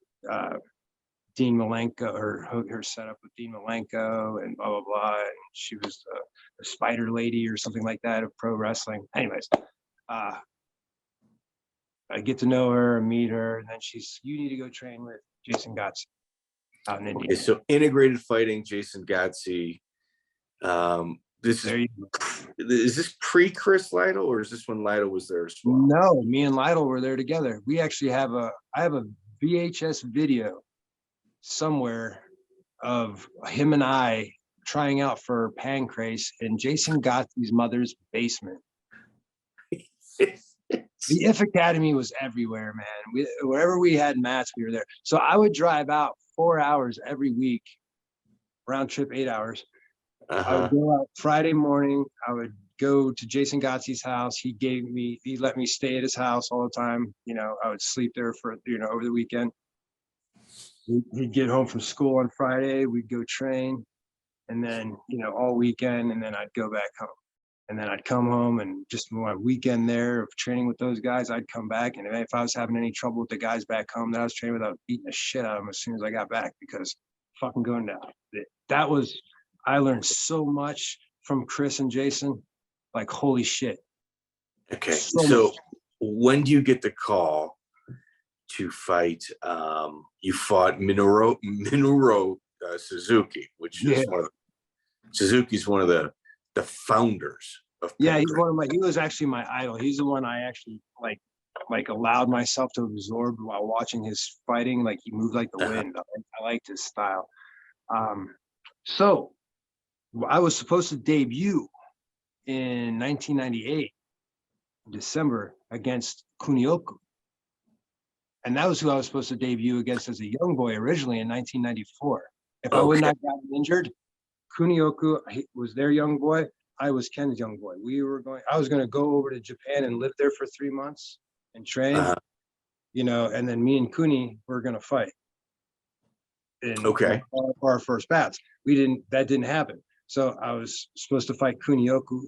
Dean Malenko, her setup with Dean Malenko and blah, blah, blah. And she was a spider lady or something like that of pro wrestling. Anyways, I get to know her and meet her. And then you need to go train with Jason Godsey out in India. Okay, so integrated fighting, Jason Godsey. Is this pre-Chris Lytle or is this when Lytle was there as well? No, me and Lytle were there together. We actually I have a VHS video somewhere of him and I trying out for Pancrase in Jason Godsey's mother's basement. The IF Academy was everywhere, man. Wherever we had mats, we were there. So I would drive out 4 hours every week, round trip 8 hours. I would go out Friday morning. I would go to Jason Godsey's house. He let me stay at his house all the time. You know, I would sleep there for, over the weekend. He'd get home from school on Friday. We'd go train, and then, all weekend, and then I'd go back home. And then I'd come home, and just my weekend there of training with those guys, I'd come back. And if I was having any trouble with the guys back home that I was training with, I was beating the shit out of them as soon as I got back, because fucking going down. I learned so much from Chris and Jason, like, holy shit. Okay. So when do you get the call to fight? You fought Minoru Suzuki, which is Suzuki's one of the founders of Pancrase. He was actually my idol. He's the one I actually like allowed myself to absorb while watching his fighting. Like, he moved like the wind. I liked his style. So I was supposed to debut in 1998, December, against Kunioku. And that was who I was supposed to debut against as a young boy originally in 1994. If I would not have gotten injured, Kunioku was their young boy. I was Ken's young boy. I was going to go over to Japan and live there for 3 months and train, and then me and Kuni were going to fight. Our first bats. That didn't happen. So I was supposed to fight Kunioku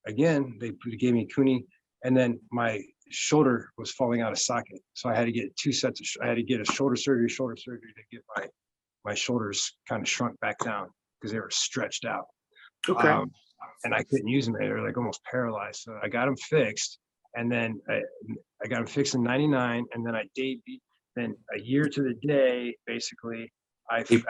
again. They gave me Kuni, and then my shoulder was falling out of socket. So I had to get I had to get a shoulder surgery to get my shoulders kind of shrunk back down, because they were stretched out. And I couldn't use them. They were like almost paralyzed. So I got them fixed. And then I got them fixed in 99. And then I debuted. Then a year to the day, basically, after 2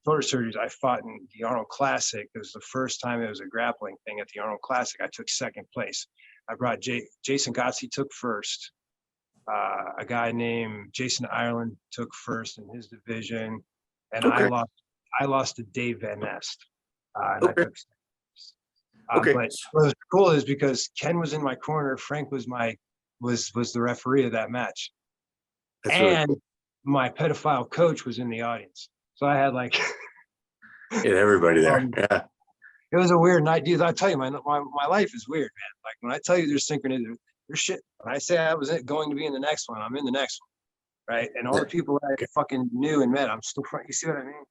shoulder surgeries, I fought in the Arnold Classic. It was the first time it was a grappling thing at the Arnold Classic. I took second place. I brought Jason Godsey took first. A guy named Jason Ireland took first in his division. And I lost to Dave Van Nest. I took second. But what was cool is because Ken was in my corner, Frank was was the referee of that match. That's really cool. My pedophile coach was in the audience. So I had everybody there. It was a weird night, dude. I tell you, my life is weird, man. Like, when I tell you there's synchronicity, there's shit. When I say I was going to be in the next one, I'm in the next one, right? And all the people that I fucking knew and met, I'm still friends. You see what I mean?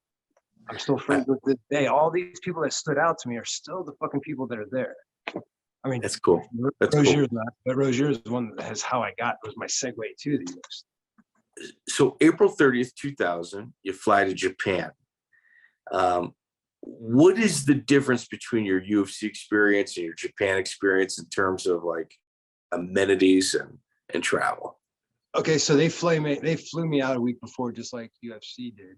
I'm still friends with this day. All these people that stood out to me are still the fucking people that are there. I mean, that's cool. Rosier's not, but Rosier is the one that has how I was my segue to these. So April 30th, 2000, you fly to Japan. What is the difference between your UFC experience and your Japan experience in terms of like amenities and travel? Okay, so they flew me out a week before, just like UFC did.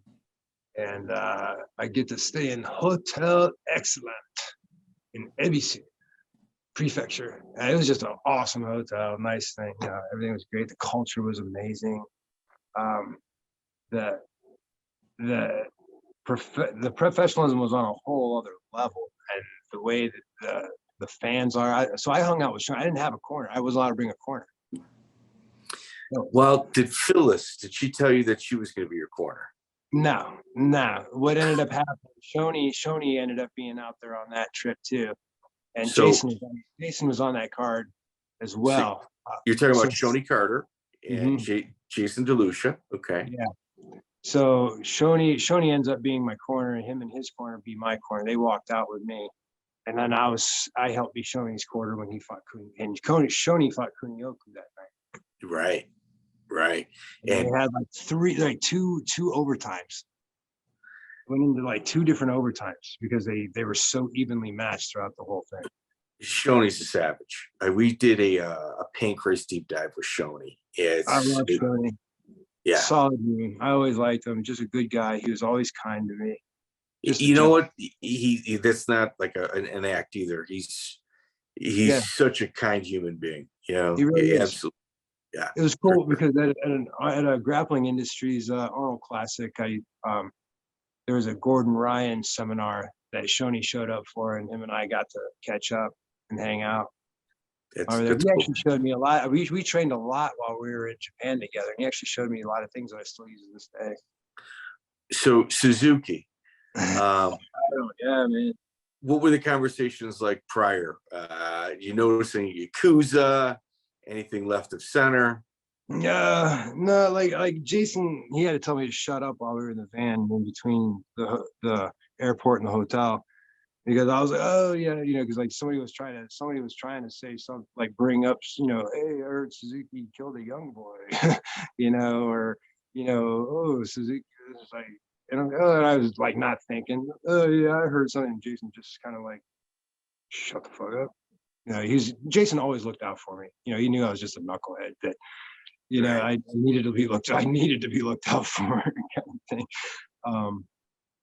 And I get to stay in Hotel Excellent in Ebisu Prefecture. And it was just an awesome hotel, nice thing. Everything was great. The culture was amazing. The professionalism was on a whole other level, and the way that the fans are. So I hung out with Sean. I didn't have a corner. I wasn't allowed to bring a corner. No. Well, did she tell you that she was going to be your corner? No. What ended up happening, Shonie ended up being out there on that trip too. And so, Jason was on that card as well. So you're talking about Shonie Carter and Jason DeLucia. Okay. Yeah. So Shonie ends up being my corner, and him and his corner be my corner. They walked out with me. And then I helped be Shonie's corner when he fought Kuni. And Shonie fought Kunioku that night. Right. And they had two overtimes. Went into 2 different overtimes because they were so evenly matched throughout the whole thing. Shonie's a savage. We did a Pancrase deep dive with Shonie. I love Shonie. Yeah. Solid dude. I always liked him. Just a good guy. He was always kind to me. You know what? He that's not like an act either. He's such a kind human being. You know, he really is. Absolutely. Yeah. It was cool because at a Grappling Industries Arnold Classic, there was a Gordon Ryan seminar that Shonie showed up for, and him and I got to catch up and hang out. That's He cool. actually showed me a lot. We trained a lot while we were in Japan together. And he actually showed me a lot of things that I still use to this day. So Suzuki, Yeah, man. what were the conversations like prior? You notice any Yakuza, anything left of center? No, like Jason, he had to tell me to shut up while we were in the van in between the airport and the hotel, because I was like, oh yeah, because like somebody was trying to say something, like bring up, hey, I heard Suzuki killed a young boy, or oh, Suzuki was like, and I was like not thinking, oh yeah, I heard something. And Jason just kind of like, shut the fuck up. Jason always looked out for me. He knew I was just a knucklehead that. Right. I needed to be looked out for, kind of thing.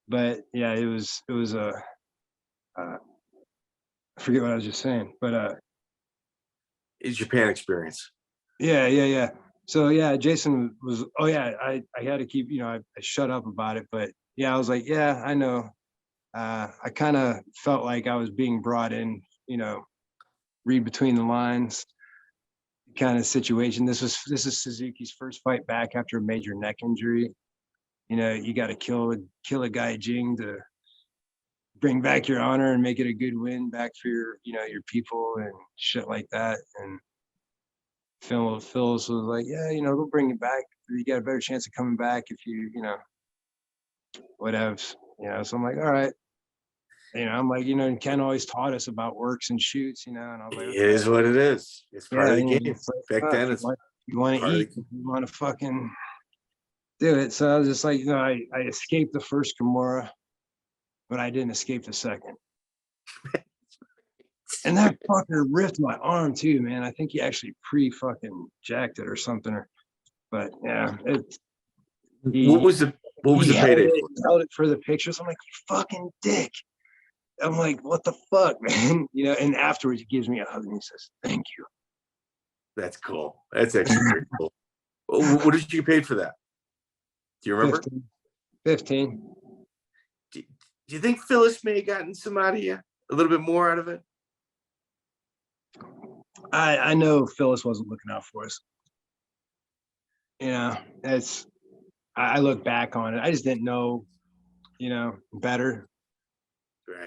But yeah, it was I forget what I was just saying, but Is Japan experience? yeah. So yeah, Jason was. Oh yeah, I had to keep. I shut up about it, but yeah, I was like, yeah, I know. I kind of felt like I was being brought in. Read between the lines kind of situation. This is Suzuki's first fight back after a major neck injury. You got to kill a guy Jing to bring back your honor and make it a good win back for your people and shit like that. And Phyllis was like, yeah, they'll bring you back. You got a better chance of coming back if you whatever. So I'm like, all right. I'm like, Ken always taught us about works and shoots, and I was like, It is what it is. It's part of the game. It's like, Back then, it's you want to eat, you want to fucking do it. So I was just like, I escaped the first Kimura, but I didn't escape the second. And that fucker ripped my arm too, man. I think he actually pre-fucking jacked it or something. But yeah, what was the payday? Held it for the pictures. I'm like, you fucking dick. I'm like, what the fuck, man? And afterwards he gives me a hug and he says, thank you. That's cool. That's actually pretty cool. What did you pay for that? Do you remember? 15. Do you think Phyllis may have gotten some out of you? A little bit more out of it? I know Phyllis wasn't looking out for us. I look back on it. I just didn't know, better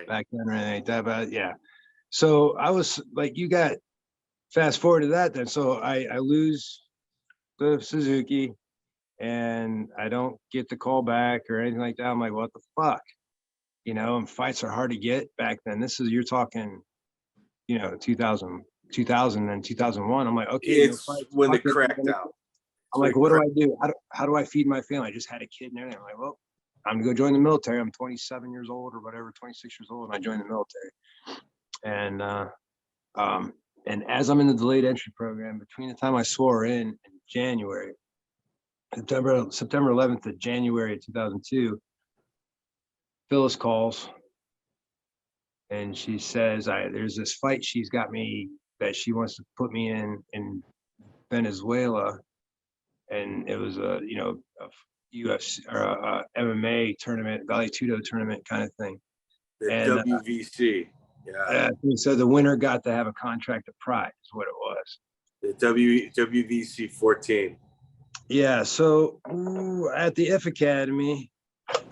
back then or anything like that. But yeah. So I was like, you got fast forward to that then. So I lose the Suzuki and I don't get the call back or anything like that. I'm like, what the fuck? And fights are hard to get back then. You're talking, 2000 and 2001. I'm like, okay, it's when the crackdown. I'm like, what do I do? How do I feed my family? I just had a kid and everything. I'm like, well, I'm gonna go join the military. I'm 27 years old or whatever, 26 years old, and I joined the military. And as I'm in the delayed entry program, between the time I swore in January, September 11th to January 2002, Phyllis calls and she says, there's this fight she's got me that she wants to put me in Venezuela. And it was a UFC or a MMA tournament, Valley Tudo tournament kind of thing. The WVC. Yeah. So the winner got to have a contract of pride is what it was. The WVC 14. Yeah. So at the IF Academy,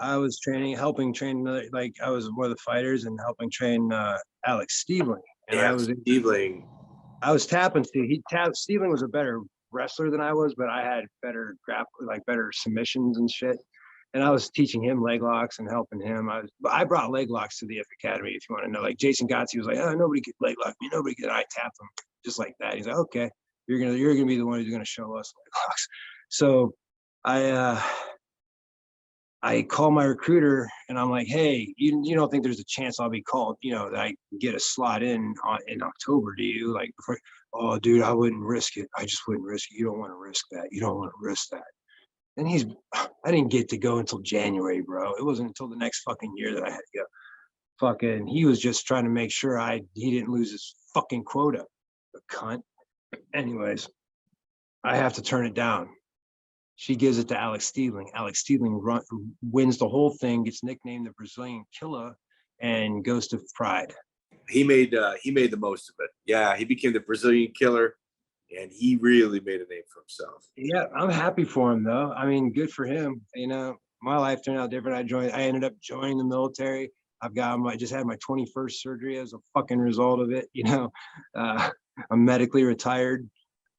I was helping train I was one of the fighters and helping train Alex Stiebling. And I was tapping Steve. Stiebling was a better wrestler than I was, but I had better better submissions and shit. And I was teaching him leg locks and helping him. I brought leg locks to the IF Academy, if you want to know. Like Jason Godsey was like, oh, nobody could leg lock me, nobody could. I tapped him just like that. He's like, okay, you're gonna be the one who's gonna show us leg locks. So I call my recruiter and I'm like, hey, you don't think there's a chance I'll be called, that I get a slot in October, do you? Like, oh, dude, I wouldn't risk it. I just wouldn't risk it. You don't want to risk that. You don't want to risk that. And I didn't get to go until January, bro. It wasn't until the next fucking year that I had to go. He was just trying to make sure he didn't lose his fucking quota, the cunt. Anyways, I have to turn it down. She gives it to Alex Stiebling. Alex Stiebling wins the whole thing, gets nicknamed the Brazilian Killer, and goes to Pride. he made the most of it. Yeah, he became the Brazilian killer, and he really made a name for himself. Yeah, I'm happy for him though. I mean, good for him. You know, my life turned out different. I ended up joining the military. I just had my 21st surgery as a fucking result of it. You know, I'm medically retired.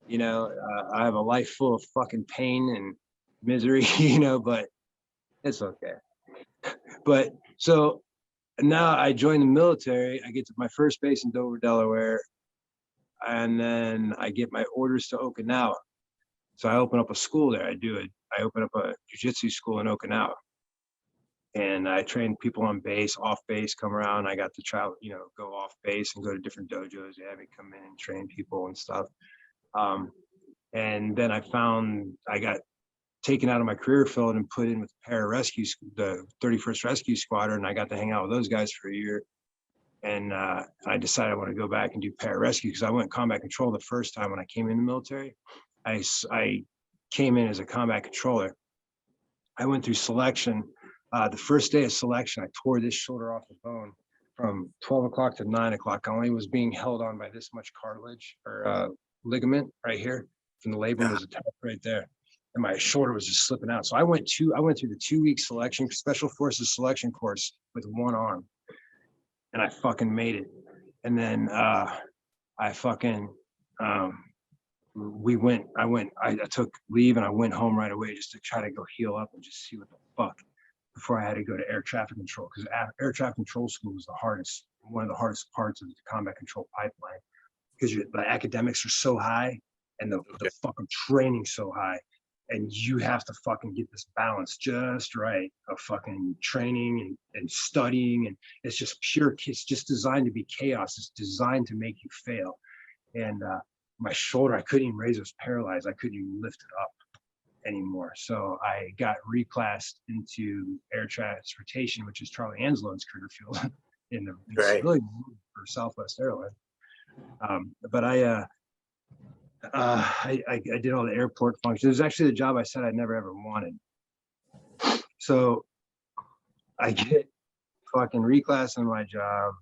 You know, I have a life full of fucking pain and misery. You know, but it's okay. But so now I joined the military. I get to my first base in Dover, Delaware, and then I get my orders to Okinawa. So I open up a school there. I open up a jiu-jitsu school in Okinawa. And I train people on base, off base, come around. I got to travel, you know, go off base and go to different dojos. They had me come in and train people and stuff. And then I got taken out of my career field and put in with the Pararescue, the 31st Rescue Squadron. And I got to hang out with those guys for a year. And I decided I want to go back and do pararescue because I went combat control the first time when I came in the military. I came in as a combat controller. I went through selection. The first day of selection, I tore this shoulder off the bone from 12 o'clock to 9 o'clock. I only was being held on by this much cartilage or ligament right here from the labrum was attached right there. And my shoulder was just slipping out. So I went through the 2-week selection, special forces selection course with one arm. And I fucking made it. And then I took leave and I went home right away just to try to go heal up and just see what the fuck before I had to go to air traffic control, because air traffic control school was one of the hardest parts of the combat control pipeline, because the academics are so high and the fucking training so high, and you have to fucking get this balance just right of fucking training and studying, and it's just designed to be chaos. It's designed to make you fail. And my shoulder, I couldn't even raise it. It was paralyzed. I couldn't even lift it up anymore. So I got reclassed into air transportation, which is Charlie Anzalone's career field in civilian for Southwest Airlines. But I did all the airport functions. It was actually the job I said I never ever wanted. So I get fucking reclassed in my job.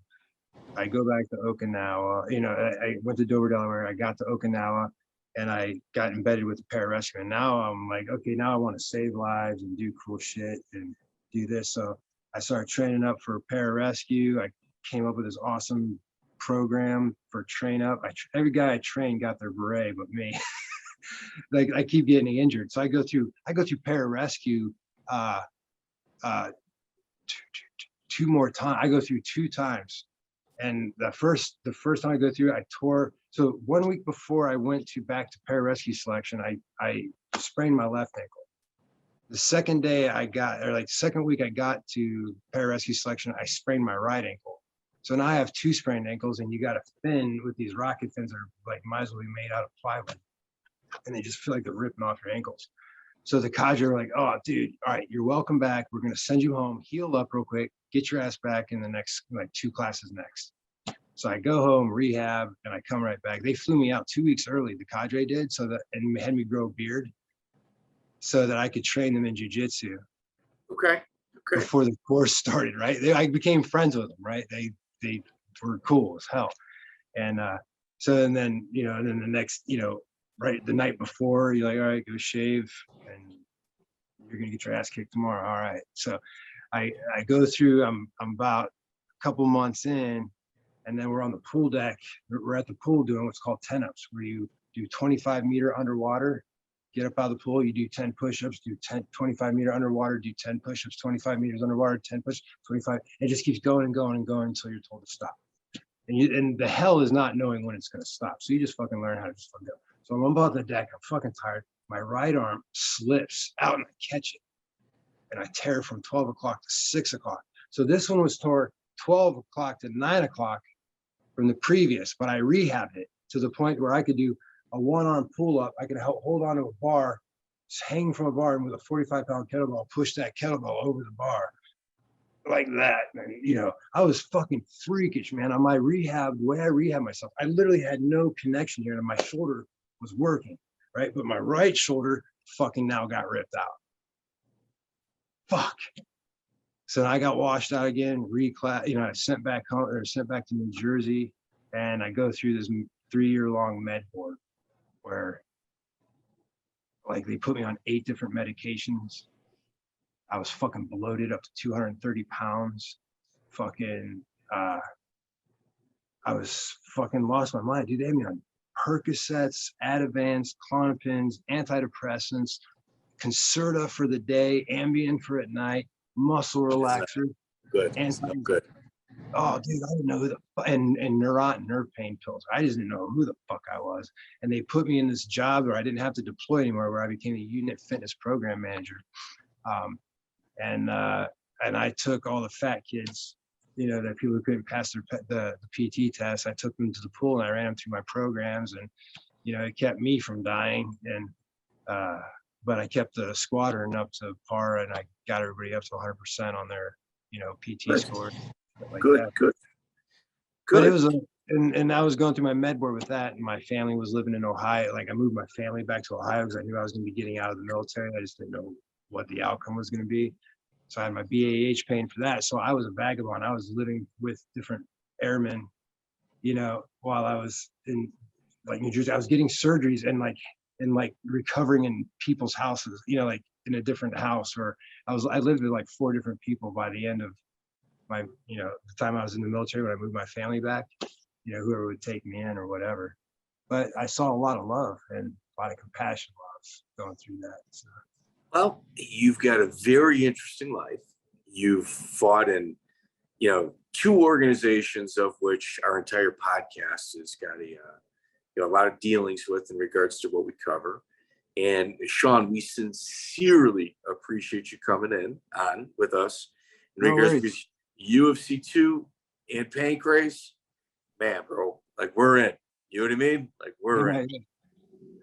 I go back to Okinawa. You know, I went to Dover, Delaware. I got to Okinawa, and I got embedded with the Pararescue. And now I'm like, okay, now I want to save lives and do cool shit and do this. So I started training up for Pararescue. I came up with this awesome program for train up. Every guy I trained got their beret, but me. Like I keep getting injured. So I go through Pararescue two more times. I go through 2 times. And the first time I go through, I tore. So 1 week before I went back to pararescue selection, I sprained my left ankle. The second week I got to pararescue selection, I sprained my right ankle. So now I have 2 sprained ankles, and you got a fin with these rocket fins that are like might as well be made out of plywood, and they just feel like they're ripping off your ankles. So the cadre were like, "Oh, dude, all right, you're welcome back. We're gonna send you home, heal up real quick, get your ass back in the next 2 classes next." So I go home, rehab, and I come right back. They flew me out 2 weeks early, the cadre did, and had me grow a beard so that I could train them in jiu-jitsu. Okay. Before the course started, right? I became friends with them, right? They were cool as hell. And then the next, right, the night before, you're like, all right, go shave, and you're gonna get your ass kicked tomorrow. All right. So I go through, I'm about a couple months in, and then we're on the pool deck. We're at the pool doing what's called 10-ups, where you do 25-meter underwater, get up out of the pool, you do 10 push-ups, do 25-meter underwater, do 10 push-ups, 25 meters underwater, 10 push, 25. It just keeps going and going and going until you're told to stop. And the hell is not knowing when it's going to stop. So you just fucking learn how to just fucking go. So I'm about the deck. I'm fucking tired. My right arm slips out and I catch it. And I tear from 12 o'clock to 6 o'clock. So this one was torn 12 o'clock to 9 o'clock from the previous, but I rehabbed it to the point where I could do a 1-arm pull up. I could hold on to a bar, just hang from a bar, and with a 45-pound kettlebell, push that kettlebell over the bar like that. And, I was fucking freakish, man. On my rehab, the way I rehab myself, I literally had no connection here, and my shoulder was working, right? But my right shoulder fucking now got ripped out. Fuck. So I got washed out again, reclass, I sent back home or sent back to New Jersey, and I go through this 3-year-long med board where like they put me on 8 different medications. I was fucking bloated up to 230 pounds. Fucking, I was fucking lost my mind, dude. They had me on Percocets, Ativans, Clonopins, antidepressants, Concerta for the day, Ambien for at night, muscle relaxer. Good. Good. Oh, dude, I didn't know who and nerve pain pills. I just didn't know who the fuck I was. And they put me in this job where I didn't have to deploy anymore, where I became a unit fitness program manager. And I took all the fat kids, the people who couldn't pass the PT test. I took them to the pool and I ran them through my programs, and it kept me from dying. And but I kept the squadron up to par, and I got everybody up to 100% on their PT scores. Like good. But it was and I was going through my med board with that, and my family was living in Ohio. Like I moved my family back to Ohio because I knew I was going to be getting out of the military. I just didn't know what the outcome was going to be. So I had my BAH paying for that. So I was a vagabond. I was living with different airmen, while I was in like New Jersey. I was getting surgeries and recovering in people's houses, like in a different house. Or I lived with like 4 different people by the end of my, the time I was in the military, when I moved my family back, whoever would take me in or whatever. But I saw a lot of love and a lot of compassion while I was going through that. So. Well, you've got a very interesting life. You've fought in, 2 organizations, of which our entire podcast has got a lot of dealings with in regards to what we cover. And Sean, we sincerely appreciate you coming on with us in regards to UFC 2 and Pancrase. Man, bro, like we're in. You know what I mean? Like we're in.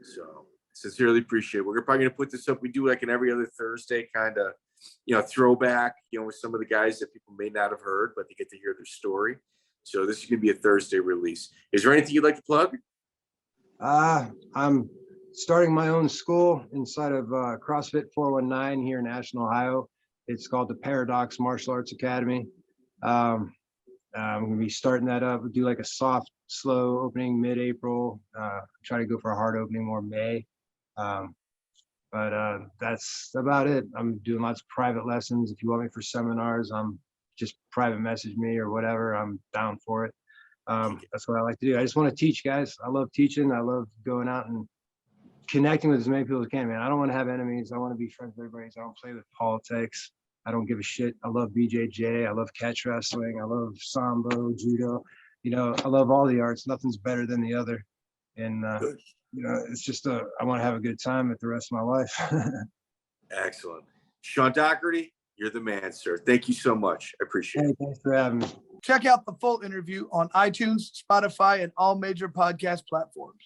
So sincerely appreciate it. We're probably going to put this up. We do like an every other Thursday kind of, throwback, with some of the guys that people may not have heard, but they get to hear their story. So this is going to be a Thursday release. Is there anything you'd like to plug? I'm starting my own school inside of CrossFit 419 here in Ashland, Ohio. It's called the Paradox Martial Arts Academy. I'm going to be starting that up. We'll do like a soft, slow opening mid-April. Try to go for a hard opening more May. But that's about it. I'm doing lots of private lessons. If you want me for seminars, just private message me or whatever. I'm down for it. That's what I like to do. I just want to teach, guys. I love teaching. I love going out and connecting with as many people as I can, man. I don't want to have enemies. I want to be friends with everybody. So I don't play with politics. I don't give a shit. I love BJJ. I love catch wrestling. I love sambo, judo. I love all the arts. Nothing's better than the other. And, it's just I want to have a good time with the rest of my life. Excellent. Sean Daugherty, you're the man, sir. Thank you so much. I appreciate it. Thanks for having me. Check out the full interview on iTunes, Spotify, and all major podcast platforms.